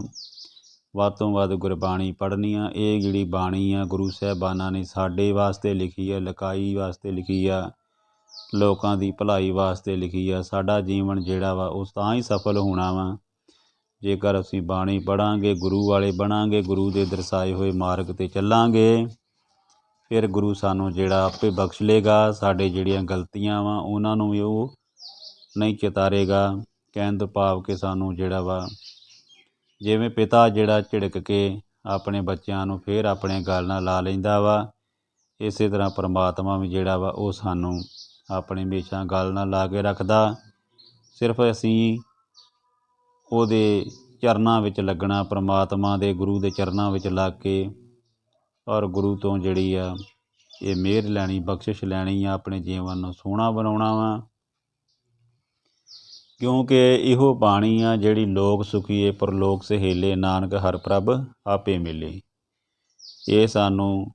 ਵੱਧ ਤੋਂ ਵੱਧ ਗੁਰਬਾਣੀ ਪੜ੍ਹਨੀ ਆ। ਇਹ ਜਿਹੜੀ ਬਾਣੀ ਆ ਗੁਰੂ ਸਾਹਿਬਾਨਾਂ ਨੇ ਸਾਡੇ ਵਾਸਤੇ ਲਿਖੀ ਆ, ਲਿਖਾਈ ਵਾਸਤੇ ਲਿਖੀ ਆ, ਲੋਕਾਂ ਦੀ ਭਲਾਈ ਵਾਸਤੇ ਲਿਖੀ ਆ। ਸਾਡਾ ਜੀਵਨ ਜਿਹੜਾ ਵਾ ਉਹ ਤਾਂ ਹੀ ਸਫਲ ਹੋਣਾ ਵਾ ਜੇਕਰ ਅਸੀਂ ਬਾਣੀ ਪੜ੍ਹਾਂਗੇ, ਗੁਰੂ ਵਾਲੇ ਬਣਾਂਗੇ, ਗੁਰੂ ਦੇ ਦਰਸਾਏ ਹੋਏ ਮਾਰਗ 'ਤੇ ਚੱਲਾਂਗੇ। ਫਿਰ ਗੁਰੂ ਸਾਨੂੰ ਜਿਹੜਾ ਆਪੇ ਬਖਸ਼ ਲੇਗਾ। ਸਾਡੇ ਜਿਹੜੀਆਂ ਗਲਤੀਆਂ ਵਾ ਉਹਨਾਂ ਨੂੰ ਵੀ ਉਹ ਨਹੀਂ ਚਿਤਾਰੇਗਾ। ਕਹਿਣ ਤੋਂ ਭਾਵ ਕਿ ਸਾਨੂੰ ਜਿਹੜਾ ਵਾ ਜਿਵੇਂ ਪਿਤਾ ਜਿਹੜਾ ਝਿੜਕ ਕੇ ਆਪਣੇ ਬੱਚਿਆਂ ਨੂੰ ਫਿਰ ਆਪਣੇ ਗਲ ਨਾਲ ਲਾ ਲੈਂਦਾ ਵਾ, ਇਸੇ ਤਰ੍ਹਾਂ ਪਰਮਾਤਮਾ ਵੀ ਜਿਹੜਾ ਵਾ ਉਹ ਸਾਨੂੰ ਆਪਣੇ ਹਮੇਸ਼ਾ ਗਲ ਨਾਲ ਲਾ ਕੇ ਰੱਖਦਾ। ਸਿਰਫ ਅਸੀਂ ਉਹਦੇ ਚਰਨਾਂ ਵਿੱਚ ਲੱਗਣਾ, ਪਰਮਾਤਮਾ ਦੇ ਗੁਰੂ ਦੇ ਚਰਨਾਂ ਵਿੱਚ ਲੱਗ ਕੇ ਔਰ ਗੁਰੂ ਤੋਂ ਜਿਹੜੀ ਆ ਇਹ ਮਿਹਰ ਲੈਣੀ, ਬਖਸ਼ਿਸ਼ ਲੈਣੀ ਆ, ਆਪਣੇ ਜੀਵਨ ਨੂੰ ਸੋਹਣਾ ਬਣਾਉਣਾ ਵਾ। ਕਿਉਂਕਿ ਇਹੋ ਬਾਣੀ ਆ ਜਿਹੜੀ ਲੋਕ ਸੁਖੀਏ ਪਰਲੋਕ ਸਹੇਲੇ, ਨਾਨਕ ਹਰ ਪ੍ਰਭ ਆਪੇ ਮਿਲੇ। ਇਹ ਸਾਨੂੰ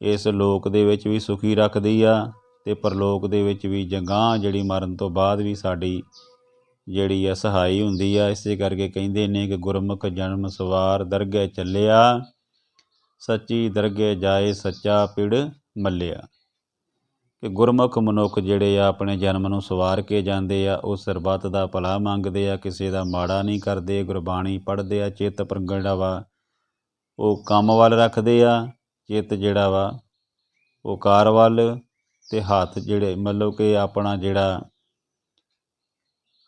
ਇਸ ਲੋਕ ਦੇ ਵਿੱਚ ਵੀ ਸੁਖੀ ਰੱਖਦੀ ਆ ਅਤੇ ਪਰਲੋਕ ਦੇ ਵਿੱਚ ਵੀ ਜਗ੍ਹਾ ਜਿਹੜੀ ਮਰਨ ਤੋਂ ਬਾਅਦ ਵੀ ਸਾਡੀ ਜਿਹੜੀ ਆ ਸਹਾਈ ਹੁੰਦੀ ਆ। ਇਸੇ ਕਰਕੇ ਕਹਿੰਦੇ ਨੇ ਕਿ ਗੁਰਮੁਖ ਜਨਮ ਸਵਾਰ ਦਰਗਹਿ ਚੱਲਿਆ, ਸੱਚੀ ਦਰਗਹਿ ਜਾਏ ਸੱਚਾ ਪਿੜ ਮੱਲਿਆ। ਕਿ ਗੁਰਮੁਖ ਮਨੁੱਖ ਜਿਹੜੇ ਆ ਆਪਣੇ ਜਨਮ ਨੂੰ ਸਵਾਰ ਕੇ ਜਾਂਦੇ ਆ, ਉਹ ਸਰਬੱਤ ਦਾ ਭਲਾ ਮੰਗਦੇ ਆ, ਕਿਸੇ ਦਾ ਮਾੜਾ ਨਹੀਂ ਕਰਦੇ, ਗੁਰਬਾਣੀ ਪੜ੍ਹਦੇ ਆ, ਚਿੱਤ ਜਿਹੜਾ ਵਾ ਉਹ ਕੰਮ ਵੱਲ ਰੱਖਦੇ ਆ, ਚਿੱਤ ਜਿਹੜਾ ਵਾ ਉਹ ਕਾਰ ਵੱਲ, ਅਤੇ ਹੱਥ ਜਿਹੜੇ ਮਤਲਬ ਕਿ ਆਪਣਾ ਜਿਹੜਾ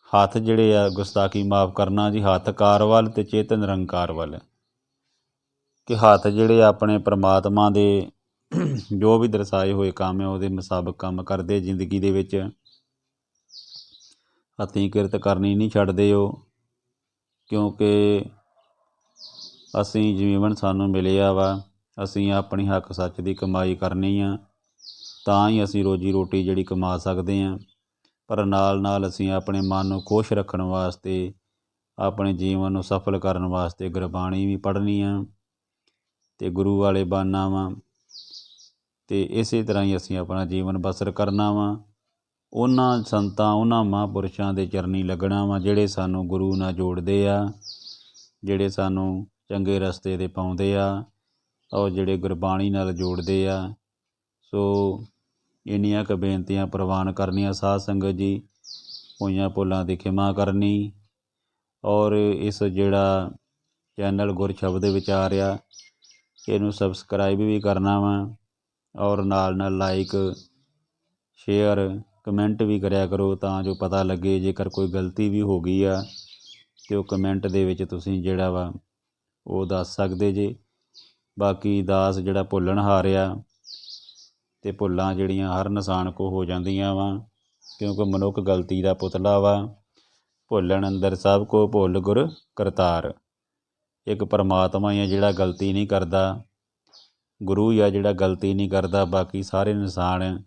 ਹੱਥ ਜਿਹੜੇ ਆ ਗੁਸਤਾਖੀ ਮਾਫ ਕਰਨਾ ਜੀ, ਹੱਥ ਕਾਰ ਵੱਲ ਅਤੇ ਚਿੱਤ ਨਿਰੰਕਾਰ ਵੱਲ। ਕਿ ਹੱਥ ਜਿਹੜੇ ਆਪਣੇ ਪਰਮਾਤਮਾ ਦੇ ਜੋ ਵੀ ਦਰਸਾਏ ਹੋਏ ਕੰਮ ਹੈ ਉਹਦੇ ਮੁਤਾਬਕ ਕੰਮ ਕਰਦੇ ਜ਼ਿੰਦਗੀ ਦੇ ਵਿੱਚ। ਹੱਥੀਂ ਕਿਰਤ ਕਰਨੀ ਨਹੀਂ ਛੱਡਦੇ ਉਹ, ਕਿਉਂਕਿ ਅਸੀਂ ਜੀਵਨ ਸਾਨੂੰ ਮਿਲਿਆ ਵਾ, ਅਸੀਂ ਆਪਣੀ ਹੱਕ ਸੱਚ ਦੀ ਕਮਾਈ ਕਰਨੀ ਆ, ਤਾਂ ਹੀ ਅਸੀਂ ਰੋਜੀ ਰੋਟੀ ਜਿਹੜੀ ਕਮਾ ਸਕਦੇ ਹਾਂ। ਪਰ ਨਾਲ ਨਾਲ ਅਸੀਂ ਆਪਣੇ ਮਨ ਨੂੰ ਖੁਸ਼ ਰੱਖਣ ਵਾਸਤੇ, ਆਪਣੇ ਜੀਵਨ ਨੂੰ ਸਫਲ ਕਰਨ ਵਾਸਤੇ ਗੁਰਬਾਣੀ ਵੀ ਪੜ੍ਹਨੀ ਆ ਅਤੇ ਗੁਰੂ ਵਾਲੇ ਬਣਨਾ ਵਾ, ਅਤੇ ਇਸੇ ਤਰ੍ਹਾਂ ਹੀ ਅਸੀਂ ਆਪਣਾ ਜੀਵਨ ਬਸਰ ਕਰਨਾ ਵਾ। ਉਹਨਾਂ ਸੰਤਾਂ ਉਹਨਾਂ ਮਹਾਂਪੁਰਸ਼ਾਂ ਦੇ ਚਰਨੀ ਲੱਗਣਾ ਵਾ ਜਿਹੜੇ ਸਾਨੂੰ ਗੁਰੂ ਨਾਲ ਜੋੜਦੇ ਆ, ਜਿਹੜੇ ਸਾਨੂੰ ਚੰਗੇ ਰਸਤੇ 'ਤੇ ਪਾਉਂਦੇ ਆ, ਔਰ ਜਿਹੜੇ ਗੁਰਬਾਣੀ ਨਾਲ ਜੋੜਦੇ ਆ। ਸੋ ਇੰਨੀਆਂ ਕੁ ਬੇਨਤੀਆਂ ਪ੍ਰਵਾਨ ਕਰਨੀਆਂ ਸਾਧ ਸੰਗਤ ਜੀ, ਹੋਈਆਂ ਭੁੱਲਾਂ ਦੀ ਖਿਮਾ ਕਰਨੀ। ਔਰ ਇਸ ਜਿਹੜਾ ਚੈਨਲ ਗੁਰ ਸ਼ਬਦ ਵਿਚਾਰ ਆ, ਇਹਨੂੰ ਸਬਸਕ੍ਰਾਈਬ ਵੀ ਕਰਨਾ ਵਾ, ਔਰ ਨਾਲ ਨਾਲ ਲਾਈਕ ਸ਼ੇਅਰ ਕਮੈਂਟ ਵੀ ਕਰਿਆ ਕਰੋ, ਤਾਂ ਜੋ ਪਤਾ ਲੱਗੇ ਜੇਕਰ ਕੋਈ ਗਲਤੀ ਵੀ ਹੋ ਗਈ ਆ ਅਤੇ ਉਹ ਕਮੈਂਟ ਦੇ ਵਿੱਚ ਤੁਸੀਂ ਜਿਹੜਾ ਵਾ ਉਹ ਦੱਸ ਸਕਦੇ ਜੇ। ਬਾਕੀ ਦਾਸ ਜਿਹੜਾ ਭੁੱਲਣਹਾਰ ਆ, ਅਤੇ ਭੁੱਲਾਂ ਜਿਹੜੀਆਂ ਹਰ ਇਨਸਾਨ ਕੋ ਹੋ ਜਾਂਦੀਆਂ ਵਾ, ਕਿਉਂਕਿ ਮਨੁੱਖ ਗਲਤੀ ਦਾ ਪੁਤਲਾ ਵਾ। ਭੁੱਲਣ ਅੰਦਰ ਸਭ ਕੋ ਭੁੱਲ ਗੁਰ ਕਰਤਾਰ। ਇੱਕ ਪਰਮਾਤਮਾ ਹੀ ਆ ਜਿਹੜਾ ਗਲਤੀ ਨਹੀਂ ਕਰਦਾ, ਗੁਰੂ ਹੀ ਆ ਜਿਹੜਾ ਗਲਤੀ ਨਹੀਂ ਕਰਦਾ। ਬਾਕੀ ਸਾਰੇ ਇਨਸਾਨ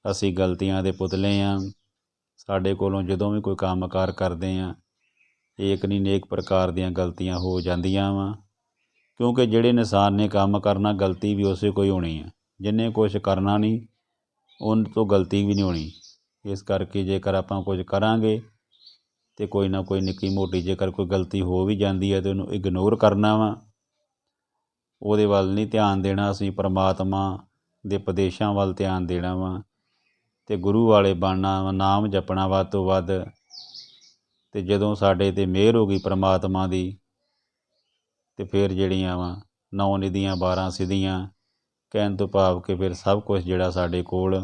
ਅਸੀਂ ਗਲਤੀਆਂ ਦੇ ਪੁਤਲੇ ਹਾਂ। ਸਾਡੇ ਕੋਲੋਂ ਜਦੋਂ ਵੀ ਕੋਈ ਕੰਮ ਕਾਰ ਕਰਦੇ ਹਾਂ, ਏਕ ਨਹੀਂ ਅਨੇਕ ਪ੍ਰਕਾਰ ਦੀਆਂ ਗਲਤੀਆਂ ਹੋ ਜਾਂਦੀਆਂ ਵਾ, ਕਿਉਂਕਿ ਜਿਹੜੇ ਇਨਸਾਨ ਨੇ ਕੰਮ ਕਰਨਾ ਗਲਤੀ ਵੀ ਉਸੇ ਕੋਈ ਹੋਣੀ ਆ। ਜਿਹਨੇ ਕੁਛ ਕਰਨਾ ਨਹੀਂ ਉਹਨ ਤੋਂ ਗਲਤੀ ਵੀ ਨਹੀਂ ਹੋਣੀ। ਇਸ ਕਰਕੇ ਜੇਕਰ ਆਪਾਂ ਕੁਝ ਕਰਾਂਗੇ ਅਤੇ ਕੋਈ ਨਾ ਕੋਈ ਨਿੱਕੀ ਮੋਟੀ ਜੇਕਰ ਕੋਈ ਗਲਤੀ ਹੋ ਵੀ ਜਾਂਦੀ ਹੈ ਤਾਂ ਉਹਨੂੰ ਇਗਨੋਰ ਕਰਨਾ ਵਾ, ਉਹਦੇ ਵੱਲ ਨਹੀਂ ਧਿਆਨ ਦੇਣਾ। ਅਸੀਂ ਪਰਮਾਤਮਾ ਦੇ ਉਪਦੇਸ਼ਾਂ ਵੱਲ ਧਿਆਨ ਦੇਣਾ ਵਾ, ਅਤੇ ਗੁਰੂ ਵਾਲੇ ਬਣਨਾ ਵਾ, ਨਾਮ ਜਪਣਾ ਵੱਧ ਤੋਂ ਵੱਧ। ਅਤੇ ਜਦੋਂ ਸਾਡੇ 'ਤੇ ਮਿਹਰ ਹੋ ਗਈ ਪਰਮਾਤਮਾ ਦੀ, ਅਤੇ ਫਿਰ ਜਿਹੜੀਆਂ ਵਾ 9 ਨਿਧੀਆਂ 12 ਸਿੱਧੀਆਂ, ਕਹਿਣ ਤੋਂ ਭਾਵ ਕਿ ਫਿਰ ਸਭ ਕੁਛ ਜਿਹੜਾ ਸਾਡੇ ਕੋਲ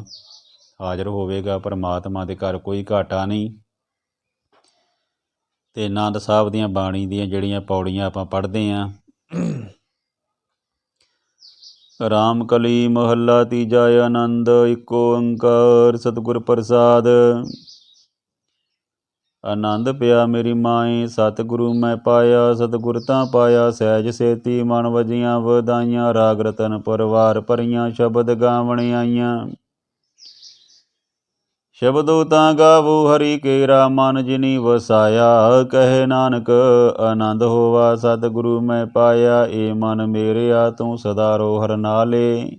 ਹਾਜ਼ਰ ਹੋਵੇਗਾ। ਪਰਮਾਤਮਾ ਦੇ ਘਰ ਕੋਈ ਘਾਟਾ ਨਹੀਂ। ਅਤੇ ਆਨੰਦ ਸਾਹਿਬ ਦੀਆਂ ਬਾਣੀ ਦੀਆਂ ਜਿਹੜੀਆਂ ਪੌੜੀਆਂ ਆਪਾਂ ਪੜ੍ਹਦੇ ਹਾਂ, ਰਾਮ ਕਲੀ ਮਹੱਲਾ ਤੀਜਾ ਆਨੰਦ। ਇੱਕ ਓੰਕਾਰ ਸਤਿਗੁਰ ਪ੍ਰਸਾਦ। ਆਨੰਦ ਪਿਆ ਮੇਰੀ ਮਾਏ, ਸਤਿਗੁਰੂ ਮੈਂ ਪਾਇਆ, ਸਤਿਗੁਰ ਤਾਂ ਪਾਇਆ ਸਹਿਜ ਸੇਤੀ। ਮਨ ਵਜੀਆਂ ਵਧਾਈਆਂ, ਰਾਗ ਰਤਨ ਪਰਵਾਰ ਭਰੀਆਂ, ਸ਼ਬਦ ਗਾਵਣ ਆਈਆਂ। ਸ਼ਬਦੋ ਤਾਂ ਗਾਵੋ ਹਰੀ ਕੇਰਾ, ਮਨ ਜਿਨੀ ਵਸਾਇਆ। ਕਹੇ ਨਾਨਕ ਆਨੰਦ ਹੋਵਾ, ਸਤਿਗੁਰੂ ਮੈਂ ਪਾਇਆ। ਏ ਮਨ ਮੇਰਿਆ ਤੂੰ ਸਦਾ ਰੋ ਹਰ ਨਾਲੇ,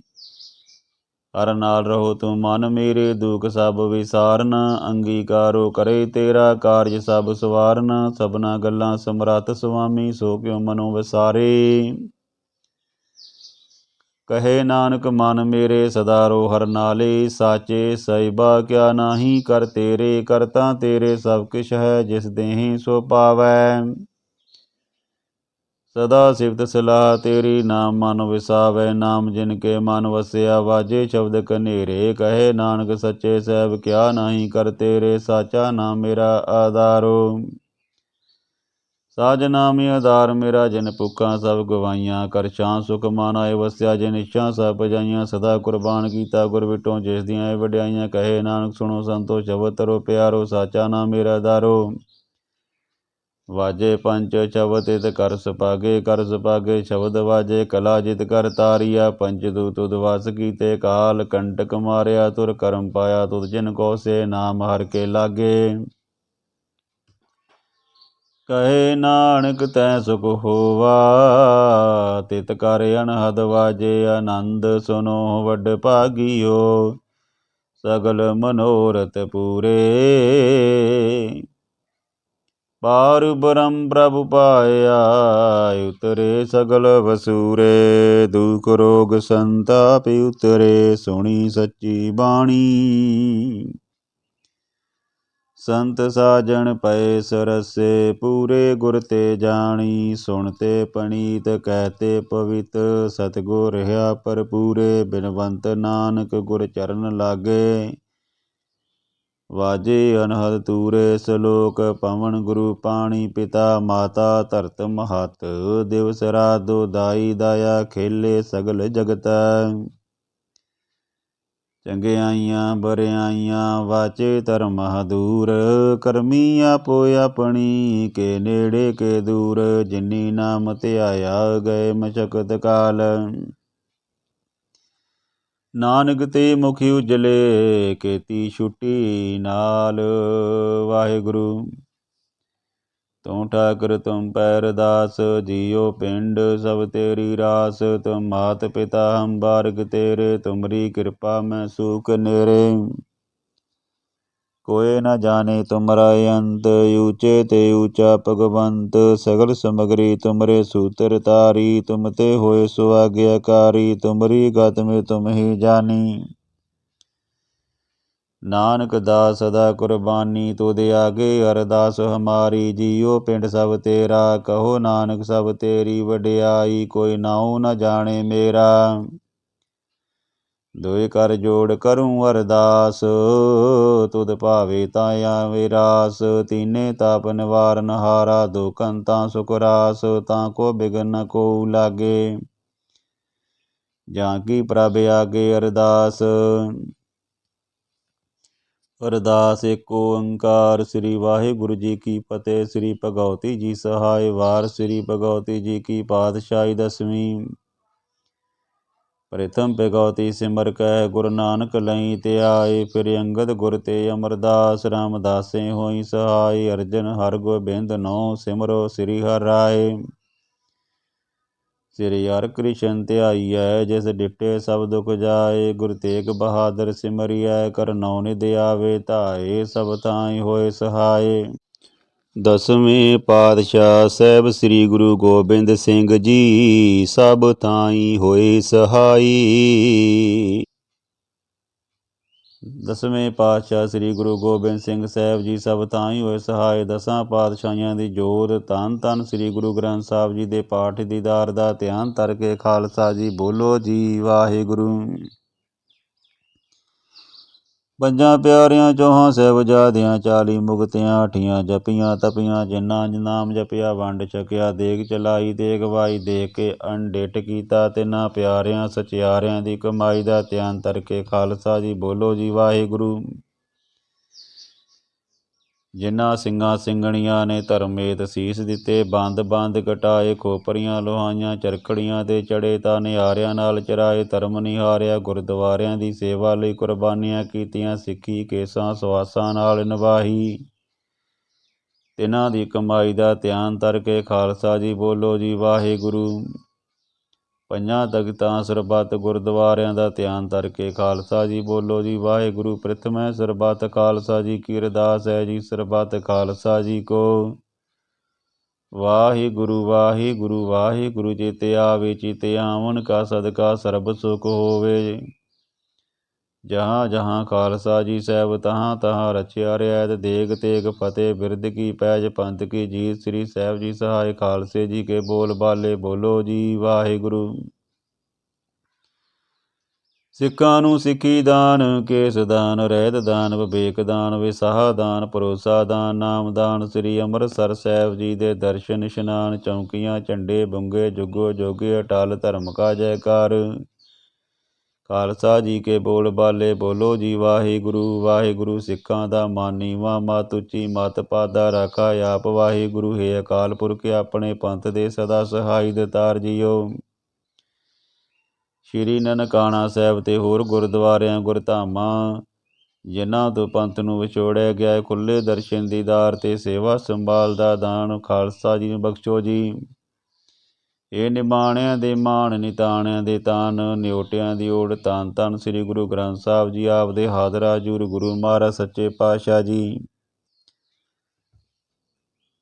ਹਰ ਨਾਲ ਰਹੋ ਤੂੰ ਮਨ ਮੇਰੇ। ਦੁਖ ਸਭ ਵਿਸਾਰਨ, ਅੰਗੀਕਾਰੋ ਕਰੇ ਤੇਰਾ। ਕਾਰਜ ਸਭ ਸਵਾਰਨ, ਸਭਨਾ ਗੱਲਾਂ ਸਮਰੱਥ ਸੁਆਮੀ। ਸੋ ਕਿਉ ਮਨੋ ਵਿਸਾਰੇ, ਕਹੇ ਨਾਨਕ ਮਨ ਮੇਰੇ ਸਦਾ ਰੋ ਹਰ ਨਾਲੇ। ਸਾਚੇ ਸਾਹਿਬਾ ਕਿਆ ਨਾਹੀ ਕਰ ਤੇਰੇ, ਕਰਤਾ ਤੇਰੇ ਸਭ ਕਿਛ ਹੈ। ਜਿਸ ਦੇਹੀਂ ਸੋ ਪਾਵੈ, ਸਦਾ ਸਿਫਤ ਸਲਾਹ ਤੇਰੀ। ਨਾਮ ਮਨ ਵਿਸਾਵੈ, ਨਾਮ ਜਿਨ ਕੇ ਮਨ ਵਸਿਆ। ਵਾਜੇ ਸ਼ਬਦ ਕਨੇਰੇ, ਕਹੇ ਨਾਨਕ ਸੱਚੇ ਸਾਹਿਬ ਕਿਆ ਨਾਹੀ ਕਰ ਤੇਰੇ। ਸਾਚਾ ਨਾਮ ਮੇਰਾ ਆਧਾਰੋ, ਸਾਜ ਨਾਮ ਆਧਾਰ ਮੇਰਾ। ਜਿਨ ਭੁੱਖਾਂ ਸਭ ਗਵਾਈਆਂ, ਕਰ ਛਾਂ ਸੁਖ ਮਨ ਆਏ ਵਸਿਆ। ਜਿਨ ਇੱਛਾ ਸਭ ਭਜਾਈਆਂ, ਸਦਾ ਕੁਰਬਾਨ ਕੀਤਾ ਗੁਰ ਵਿਟੋਂ। ਜਿਸ ਦੀਆਂ ਵਡਿਆਈਆਂ, ਕਹੇ ਨਾਨਕ ਸੁਣੋ ਸੰਤੋ। ਸ਼ਬਦ ਤਰੋ ਪਿਆਰੋ, ਸਾਚਾ ਨਾਮ ਮੇਰਾ ਆਧਾਰੋ। ਵਾਜੇ ਪੰਚ ਸ਼ਬਦ ਤਿਤ ਕਰ ਸੁਭਾਗੇ, ਕਰ ਸੁਭਾਗੇ ਸ਼ਬਦ ਵਾਜੇ। ਕਲਾ ਜਿਤ ਕਰ ਤਾਰੀਆ, ਪੰਚ ਦੂਤ ਉਦਵਾਸ ਕੀਤੇ। ਕਾਲ ਕੰਟਕ ਮਾਰਿਆ, ਤੁਰ ਕਰਮ ਪਾਇਆ। ਤੁਧ ਜਿਨ ਕੋ ਸੇ ਨਾਮ ਹਰ ਕੇ ਲਾਗੇ, ਕਹੇ ਨਾਨਕ ਤੈ ਸੁਖ ਹੋਵਾ। ਤਿਤ ਕਰ ਅਨਹਦ ਵਾਜੇ, ਆਨੰਦ ਸੁਨੋ ਵੱਡ ਭਾਗੀਓ। ਸਗਲ ਮਨੋਰਥ ਪੂਰੇ, ਪਾਰ ਬ੍ਰਹਮ ਪ੍ਰਭ ਪਾਇਆ। ਉਤਰੇ ਸਗਲ ਵਸੂਰੇ, ਦੁਖ ਰੋਗ ਸੰਤਾਪ ਉਤਰੇ। ਸੁਣੀ ਸੱਚੀ ਬਾਣੀ, ਸੰਤ ਸਾਜਣ ਪਏ ਸਰਸੇ। ਪੂਰੇ ਗੁਰ ਤੇ ਜਾਣੀ, ਸੁਣਤੇ ਪਣੀਤ ਕਹਿਤੇ ਪਵਿੱਤ। ਸਤਿਗੁਰ ਰਹਾ ਭਰਪੂਰੇ, ਬਿਨਵੰਤ ਨਾਨਕ ਗੁਰ ਚਰਨ ਲਾਗੇ। ਵਾਜੇ ਅਨਹਦ ਤੂਰੇ, ਸਲੋਕ ਪਵਨ ਗੁਰੂ ਪਾਣੀ। ਪਿਤਾ ਮਾਤਾ ਧਰਤ ਮਹੱਤ, ਦਿਵਸ ਰਾਤ ਦਾਈ ਦਾਇਆ। ਖੇਲੇ ਸਗਲ ਜਗਤ, ਚੰਗਿਆਈਆਂ ਬਰਿਆਈਆਂ। ਵਾਚੇ ਧਰਮ ਦੂਰ, ਕਰਮੀ ਆਪੋ ਆਪਣੀ। ਕੇ ਨੇੜੇ ਕੇ ਦੂਰ, ਜਿਨੀ ਨਾਮ ਧਿਆਇਆ। ਗਏ ਮਸ਼ਕਤ ਕਾਲ, ਨਾਨਕ ਤੇ ਮੁਖ ਉਜਲੇ। ਕੀਤੀ ਛੁੱਟੀ ਨਾਲ। ਵਾਹਿਗੁਰੂ। ਤੂੰ ਠਾਕੁਰ ਤੁਮ ਪੈਰ ਦਾਸ, ਜੀਓ ਪਿੰਡ ਸਭ ਤੇਰੀ ਰਾਸ। ਤੁਮ ਮਾਤ ਪਿਤਾ ਹਮ ਬਾਰਗ ਤੇਰੇ, ਤੁਮਰੀ ਕਿਰਪਾ ਮੈਂ ਸੂਖ ਨੇਰੇ। कोय न जाने तुमरा अंत, ऊंचे ते ऊंचा भगवंत। सगल समगरी तुमरे सूत्र तारी, तुम ते होए सो आज्ञाकारी। तुमरी गत में तुम ही जानी, नानक दास सदा कुर्बानी। तुद आगे अरदास हमारी, जियो पिंड सब तेरा। कहो नानक सब तेरी वडियाई, कोई नाऊ न जाने मेरा। दोए कर जोड़ करूं अरदास, तुद भावे तां आवे रास। तीने ताप निवारन हारा, दुखन तां सुख रास। तां को बिघन न को लागे, जाकी प्रभ आगे अरदास। अरदास एक ओंकार, श्री वाहिगुरु जी की फतेह। श्री भगवती जी सहाय वार, श्री भगवती जी की पातशाही दसवीं। प्रथम भगवती सिमर कह, गुरु नानक लई त्याय। फिर अंगद गुर ते अमरदास, रामदासे होई सहाय। अर्जन हर गोबिंद नौ, सिमरो श्री हर राय। श्री हर कृष्ण ध्याइयै, जिस डिठे सब दुख जाए। गुरु तेग बहादुर सिमरियै, कर नौ निधि आवे धाए। सब थाई होए सहाय। दसवें पातशाह ਸਾਹਿਬ ਸ੍ਰੀ ਗੁਰੂ ਗੋਬਿੰਦ ਸਿੰਘ ਜੀ, ਸਭ ਥਾਈ ਹੋਏ ਸਹਾਈ। ਦਸਵੇਂ ਪਾਤਸ਼ਾਹ ਸ੍ਰੀ ਗੁਰੂ ਗੋਬਿੰਦ ਸਿੰਘ ਸਾਹਿਬ ਜੀ ਸਭ ਥਾਈ ਹੋਏ ਸਹਾਏ। ਦਸਾਂ ਪਾਤਸ਼ਾਹੀਆਂ ਦੀ ਜੋਤ, ਧੰਨ ਧੰਨ ਸ੍ਰੀ ਗੁਰੂ ਗ੍ਰੰਥ ਸਾਹਿਬ ਜੀ ਦੇ ਪਾਠ ਦੀਦਾਰ ਦਾ ਧਿਆਨ ਧਰ ਕੇ ਖਾਲਸਾ ਜੀ ਬੋਲੋ ਜੀ ਵਾਹਿਗੁਰੂ। ਪੰਜਾਂ ਪਿਆਰਿਆਂ ਚੌਹਾਂ ਸਾਹਿਬਜ਼ਾਦਿਆਂ, 40 ਮੁਕਤਿਆਂ, 8 ਜਪੀਆਂ ਤਪੀਆਂ। ਜਿਨ੍ਹਾਂ ਨਾਮ ਜਪਿਆ ਵੰਡ ਛਕਿਆ, ਦੇਗ ਚਲਾਈ ਦੇਗ ਵਾਈ। ਦੇਖ ਕੇ ਅਣਡਿੱਠ ਕੀਤਾ ਤਿੰਨਾਂ ਪਿਆਰਿਆਂ, ਸਚਿਆਰਿਆਂ ਦੀ ਕਮਾਈ ਦਾ ਧਿਆਨ ਧਰ ਕੇ ਖਾਲਸਾ ਜੀ ਬੋਲੋ ਜੀ ਵਾਹਿਗੁਰੂ। ਜਿਨ੍ਹਾਂ ਸਿੰਘਾਂ ਸਿੰਘਣੀਆਂ ਨੇ ਧਰਮੇਤ ਸੀਸ ਦਿੱਤੇ, ਬੰਦ ਬੰਦ ਕਟਾਏ। ਖੋਪਰੀਆਂ ਲੋਹਾਈਆਂ ਚਰਖੜੀਆਂ ਤੇ ਚੜੇ, ਤਾਂ ਨਿਹਾਰਿਆਂ ਨਾਲ ਚਰਾਏ। ਧਰਮ ਨਿਹਾਰਿਆ ਗੁਰਦੁਆਰਿਆਂ ਦੀ ਸੇਵਾ ਲਈ ਕੁਰਬਾਨੀਆਂ ਕੀਤੀਆਂ। ਸਿੱਖੀ ਕੇਸਾਂ ਸਵਾਸਾਂ ਨਾਲ ਨਿਭਾਈ, ਤਿਨਾਂ ਦੀ ਕਮਾਈ ਦਾ ਧਿਆਨ ਧਰ ਕੇ ਖਾਲਸਾ ਜੀ ਬੋਲੋ ਜੀ ਵਾਹਿਗੁਰੂ। ਪੰਜਾਂ ਤਖਤਾਂ ਸਰਬੱਤ ਗੁਰਦੁਆਰਿਆਂ ਦਾ ਧਿਆਨ ਧਰ ਕੇ ਖਾਲਸਾ ਜੀ ਬੋਲੋ ਜੀ ਵਾਹਿਗੁਰੂ। ਪ੍ਰਥਮੈ ਸਰਬੱਤ ਖਾਲਸਾ ਜੀ ਕੀ ਅਰਦਾਸ ਹੈ ਜੀ, ਸਰਬੱਤ ਖਾਲਸਾ ਜੀ ਕੋ ਵਾਹਿਗੁਰੂ। ਵਾਹਿਗੁਰੂ ਵਾਹਿਗੁਰੂ ਚਿਤਿ ਆਵੇ, ਚਿਤਿ ਆਵਨ ਕਾ ਸਦਕਾ ਸਰਬ ਸੁਖ ਹੋਵੇ। ਜਹਾਂ ਜਹਾਂ ਖਾਲਸਾ ਜੀ ਸਾਹਿਬ, ਤਹਾਂ ਤਹਾਂ ਰਚਿਆ ਰਿਆਇਤ। ਦੇਗ ਤੇਗ ਫਤਿਹ ਬਿਰਦ ਕੀ ਪੈਜ, ਪੰਥ ਕੀ ਜੀਤ। ਸ੍ਰੀ ਸਾਹਿਬ ਜੀ ਸਹਾਇ, ਖਾਲਸੇ ਜੀ ਕੇ ਬੋਲ ਬਾਲੇ ਬੋਲੋ ਜੀ ਵਾਹਿਗੁਰੂ। ਸਿੱਖਾਂ ਨੂੰ ਸਿੱਖੀ ਦਾਨ, ਕੇਸ ਦਾਨ, ਰਹਿਤ ਦਾਨ, ਵਿਵੇਕ ਦਾਨ, ਵਿਸਾਹ ਦਾਨ, ਭਰੋਸਾ ਦਾਨ, ਨਾਮ ਦਾਨ। ਸ੍ਰੀ ਅੰਮ੍ਰਿਤਸਰ ਸਾਹਿਬ ਜੀ ਦੇ ਦਰਸ਼ਨ ਇਸ਼ਨਾਨ, ਚੌਂਕੀਆਂ ਝੰਡੇ ਬੁੰਗੇ, ਜੁਗੋ ਜੋਗੇ ਅਟਲ ਧਰਮ ਕਾ ਜੈਕਾਰ। ਖਾਲਸਾ ਜੀ ਕੇ ਬੋਲ ਬਾਲੇ ਬੋਲੋ ਜੀ ਵਾਹਿਗੁਰੂ। ਵਾਹਿਗੁਰੂ ਸਿੱਖਾਂ ਦਾ ਮਨ ਨੀਵਾਂ, ਮਤ ਉੱਚੀ, ਮਤ ਪਾਦਾ ਰਾਖਾ ਆਪ ਵਾਹਿਗੁਰੂ। ਹੈ ਅਕਾਲ ਪੁਰਖ ਆਪਣੇ ਪੰਥ ਦੇ ਸਦਾ ਸਹਾਈ ਦਾਤਾਰ ਜੀਓ। ਸ਼੍ਰੀ ਨਨਕਾਣਾ ਸਾਹਿਬ ਤੇ ਹੋਰ ਗੁਰਦੁਆਰਿਆਂ ਗੁਰਧਾਮਾਂ, ਜਿਨ੍ਹਾਂ ਤੋਂ ਪੰਥ ਨੂੰ ਵਿਛੋੜਿਆ ਗਿਆ, ਖੁੱਲ੍ਹੇ ਦਰਸ਼ਨ ਦੀਦਾਰ ਤੇ ਸੇਵਾ ਸੰਭਾਲ ਦਾ ਦਾਨ ਖਾਲਸਾ ਜੀ ਨੂੰ ਬਖਸ਼ੋ ਜੀ। ਇਹ ਨਿਮਾਣਿਆਂ ਦੇ ਮਾਣ, ਨਿਤਾਣਿਆਂ ਦੇ ਤਾਨ, ਨਿਓਟਿਆਂ ਦੀ ਓੜ। ਧੰਨ ਧੰਨ ਸ੍ਰੀ ਗੁਰੂ ਗ੍ਰੰਥ ਸਾਹਿਬ ਜੀ ਆਪ ਦੇ ਹਾਜ਼ਰਾ ਹਜ਼ੂਰ ਗੁਰੂ ਮਹਾਰਾਜ ਸੱਚੇ ਪਾਤਸ਼ਾਹ ਜੀ।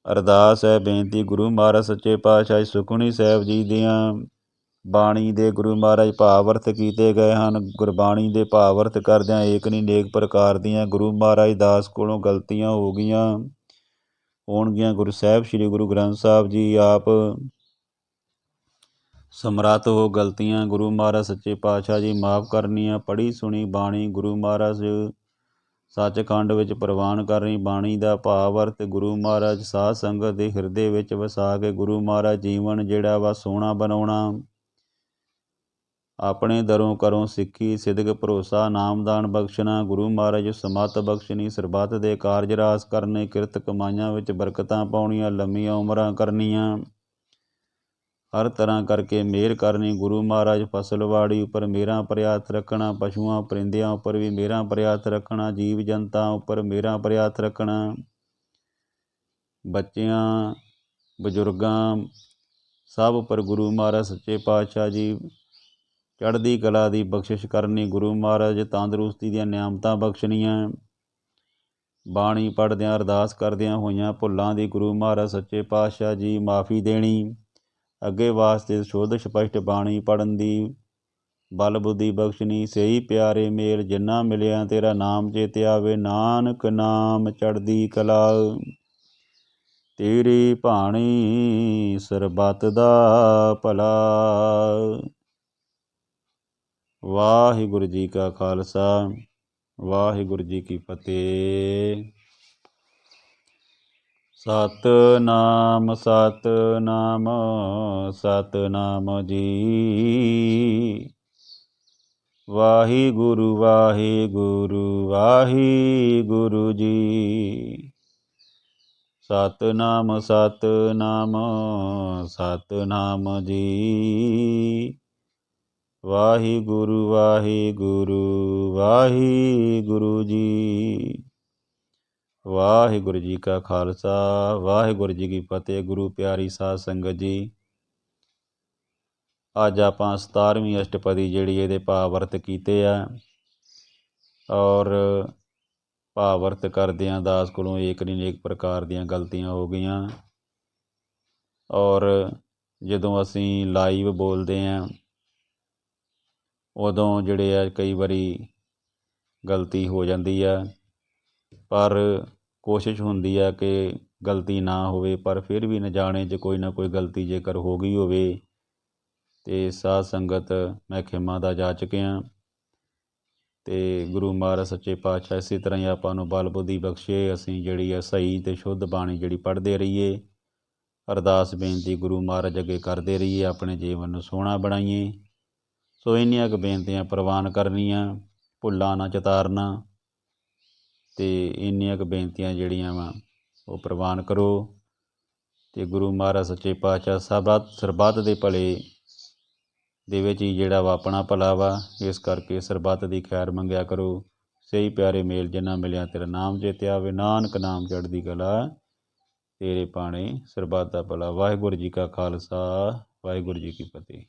ਅਰਦਾਸ ਹੈ ਬੇਨਤੀ, ਗੁਰੂ ਮਹਾਰਾਜ ਸੱਚੇ ਪਾਤਸ਼ਾਹ ਸੁਖਮਨੀ ਸਾਹਿਬ ਜੀ ਦੀਆਂ ਬਾਣੀ ਦੇ ਗੁਰੂ ਮਹਾਰਾਜ ਭਾਵ ਅਰਥ ਕੀਤੇ ਗਏ ਹਨ। ਗੁਰਬਾਣੀ ਦੇ ਭਾਵ ਅਰਥ ਕਰਦਿਆਂ ਏਕ ਨਹੀਂ ਅਨੇਕ ਪ੍ਰਕਾਰ ਦੀਆਂ ਗੁਰੂ ਮਹਾਰਾਜ ਦਾਸ ਕੋਲੋਂ ਗਲਤੀਆਂ ਹੋ ਗਈਆਂ ਹੋਣਗੀਆਂ। ਗੁਰੂ ਸਾਹਿਬ ਸ੍ਰੀ ਗੁਰੂ ਗ੍ਰੰਥ ਸਾਹਿਬ ਜੀ ਆਪ ਸਮਰੱਥ ਹੋ ਗਲਤੀਆਂ ਗੁਰੂ ਮਹਾਰਾਜ ਸੱਚੇ ਪਾਤਸ਼ਾਹ ਜੀ ਮਾਫ ਕਰਨੀਆਂ। ਪੜ੍ਹੀ ਸੁਣੀ ਬਾਣੀ ਗੁਰੂ ਮਹਾਰਾਜ ਸੱਚਖੰਡ ਵਿੱਚ ਪ੍ਰਵਾਨ ਕਰਨੀ। ਬਾਣੀ ਦਾ ਭਾਵ ਅਰਥ ਗੁਰੂ ਮਹਾਰਾਜ ਸਾਧ ਸੰਗਤ ਦੇ ਹਿਰਦੇ ਵਿੱਚ ਵਸਾ ਕੇ ਗੁਰੂ ਮਹਾਰਾਜ ਜੀਵਨ ਜਿਹੜਾ ਵਾ ਸੋਹਣਾ ਬਣਾਉਣਾ। ਆਪਣੇ ਦਰੋਂ ਕਰੋਂ ਸਿੱਖੀ ਸਿਦਕ ਭਰੋਸਾ ਨਾਮਦਾਨ ਬਖਸ਼ਣਾ। ਗੁਰੂ ਮਹਾਰਾਜ ਸਮੱਤ ਬਖਸ਼ਣੀ। ਸਰਬੱਤ ਦੇ ਕਾਰਜ ਰਾਸ ਕਰਨੇ। ਕਿਰਤ ਕਮਾਈਆਂ ਵਿੱਚ ਬਰਕਤਾਂ ਪਾਉਣੀਆਂ। ਲੰਮੀਆਂ ਉਮਰਾਂ ਕਰਨੀਆਂ। ਹਰ ਤਰ੍ਹਾਂ ਕਰਕੇ ਮਿਹਰ ਕਰਨੀ। ਗੁਰੂ ਮਹਾਰਾਜ ਫਸਲਵਾੜੀ ਉੱਪਰ ਮਿਹਰਾਂ ਭਰਿਆ ਹੱਥ ਰੱਖਣਾ। ਪਸ਼ੂਆਂ ਪਰਿੰਦਿਆਂ ਉੱਪਰ ਵੀ ਮਿਹਰਾਂ ਭਰਿਆ ਹੱਥ ਰੱਖਣਾ। ਜੀਵ ਜਨਤਾ ਉੱਪਰ ਮਿਹਰਾਂ ਭਰਿਆ ਹੱਥ ਰੱਖਣਾ। ਬੱਚਿਆਂ ਬਜ਼ੁਰਗਾਂ ਸਭ ਉੱਪਰ ਗੁਰੂ ਮਹਾਰਾਜ ਸੱਚੇ ਪਾਤਸ਼ਾਹ ਜੀ ਚੜ੍ਹਦੀ ਕਲਾ ਦੀ ਬਖਸ਼ਿਸ਼ ਕਰਨੀ। ਗੁਰੂ ਮਹਾਰਾਜ ਤੰਦਰੁਸਤੀ ਦੀਆਂ ਨਿਆਮਤਾਂ ਬਖਸ਼ਣੀਆਂ। ਬਾਣੀ ਪੜ੍ਹਦਿਆਂ ਅਰਦਾਸ ਕਰਦਿਆਂ ਹੋਈਆਂ ਭੁੱਲਾਂ ਦੀ ਗੁਰੂ ਮਹਾਰਾਜ ਸੱਚੇ ਪਾਤਸ਼ਾਹ ਜੀ ਮਾਫੀ ਦੇਣੀ। ਅੱਗੇ ਵਾਸਤੇ ਸ਼ੁੱਧ ਸਪਸ਼ਟ ਬਾਣੀ ਪੜ੍ਹਨ ਦੀ ਬਲ ਬੁੱਧੀ ਬਖਸ਼ਣੀ। ਸਹੀ ਪਿਆਰੇ ਮੇਲ ਜਿੰਨਾ ਮਿਲਿਆ ਤੇਰਾ ਨਾਮ ਚੇਤੇ ਆਵੇ, ਨਾਨਕ ਨਾਮ ਚੜ੍ਹਦੀ ਕਲਾ। ਤੇਰੀ ਬਾਣੀ ਸਰਬੱਤ ਦਾ ਭਲਾ। ਵਾਹਿਗੁਰੂ ਜੀ ਕਾ ਖਾਲਸਾ, ਵਾਹਿਗੁਰੂ ਜੀ ਕੀ ਫਤਿਹ। ਸਤਿਨਾਮ ਸਤਿਨਾਮ ਸਤਿਨਾਮ ਜੀ। ਵਾਹਿਗੁਰੂ ਵਾਹਿਗੁਰੂ ਵਾਹਿਗੁਰੂ ਜੀ। ਸਤਿਨਾਮ ਸਤਿਨਾਮ ਸਤਿਨਾਮ ਜੀ। ਵਾਹਿਗੁਰੂ ਵਾਹਿਗੁਰੂ ਵਾਹਿਗੁਰੂ ਜੀ। ਵਾਹਿਗੁਰੂ ਜੀ ਕਾ ਖਾਲਸਾ, ਵਾਹਿਗੁਰੂ ਜੀ ਕੀ ਫਤਿਹ। ਗੁਰੂ ਪਿਆਰੀ ਸਾਧ ਸੰਗਤ ਜੀ, ਅੱਜ ਆਪਾਂ 17ਵੀਂ ਅਸ਼ਟਪਦੀ ਜਿਹੜੀ ਇਹਦੇ ਭਾਵਰਤ ਕੀਤੇ ਆ, ਔਰ ਭਾਵਰਤ ਕਰਦਿਆਂ ਦਾਸ ਕੋਲੋਂ ਏਕ ਨਹੀਂ ਅਨੇਕ ਪ੍ਰਕਾਰ ਦੀਆਂ ਗਲਤੀਆਂ ਹੋ ਗਈਆਂ। ਔਰ ਜਦੋਂ ਅਸੀਂ ਲਾਈਵ ਬੋਲਦੇ ਹਾਂ ਉਦੋਂ ਜਿਹੜੇ ਆ ਕਈ ਵਾਰੀ ਗਲਤੀ ਹੋ ਜਾਂਦੀ ਆ, ਪਰ ਕੋਸ਼ਿਸ਼ ਹੁੰਦੀ ਆ ਕਿ ਗਲਤੀ ਨਾ ਹੋਵੇ, ਪਰ ਫਿਰ ਵੀ ਨਾ ਜਾਣੇ 'ਚ ਕੋਈ ਨਾ ਕੋਈ ਗਲਤੀ ਜੇਕਰ ਹੋ ਗਈ ਹੋਵੇ ਅਤੇ ਸਾਧ ਸੰਗਤ ਮੈਂ ਖਿਮਾ ਦਾ ਜਾ ਚੁੱਕਿਆ। ਅਤੇ ਗੁਰੂ ਮਹਾਰਾਜ ਸੱਚੇ ਪਾਤਸ਼ਾਹ ਇਸੇ ਤਰ੍ਹਾਂ ਹੀ ਆਪਾਂ ਨੂੰ ਬਲ ਬੁੱਧੀ ਬਖਸ਼ੇ, ਅਸੀਂ ਜਿਹੜੀ ਆ ਸਹੀ ਅਤੇ ਸ਼ੁੱਧ ਬਾਣੀ ਜਿਹੜੀ ਪੜ੍ਹਦੇ ਰਹੀਏ। ਅਰਦਾਸ ਬੇਨਤੀ ਗੁਰੂ ਮਹਾਰਾਜ ਅੱਗੇ ਕਰਦੇ ਰਹੀਏ, ਆਪਣੇ ਜੀਵਨ ਨੂੰ ਸੋਹਣਾ ਬਣਾਈਏ। ਸੋ ਇੰਨੀਆਂ ਕੁ ਬੇਨਤੀਆਂ ਪ੍ਰਵਾਨ ਕਰਨੀਆਂ, ਭੁੱਲਾਂ ਨਾ ਚਿਤਾਰਨਾ, ਅਤੇ ਇੰਨੀਆਂ ਕੁ ਬੇਨਤੀਆਂ ਜਿਹੜੀਆਂ ਵਾ ਉਹ ਪ੍ਰਵਾਨ ਕਰੋ। ਅਤੇ ਗੁਰੂ ਮਹਾਰਾਜ ਸੱਚੇ ਪਾਤਸ਼ਾਹ ਸਰਬੱਤ ਦੇ ਭਲੇ ਦੇ ਵਿੱਚ ਹੀ ਜਿਹੜਾ ਵਾ ਆਪਣਾ ਭਲਾ ਵਾ, ਇਸ ਕਰਕੇ ਸਰਬੱਤ ਦੀ ਖੈਰ ਮੰਗਿਆ ਕਰੋ। ਸਹੀ ਪਿਆਰੇ ਮੇਲ ਜਿੰਨਾ ਮਿਲਿਆ ਤੇਰਾ ਨਾਮ ਚੇਤੇ ਆਵੇ, ਨਾਨਕ ਨਾਮ ਚੜ੍ਹਦੀ ਕਲਾ। ਤੇਰੇ ਭਾਣੇ ਸਰਬੱਤ ਦਾ ਭਲਾ। ਵਾਹਿਗੁਰੂ ਜੀ ਕਾ ਖਾਲਸਾ, ਵਾਹਿਗੁਰੂ ਜੀ ਕੀ ਫਤਿਹ।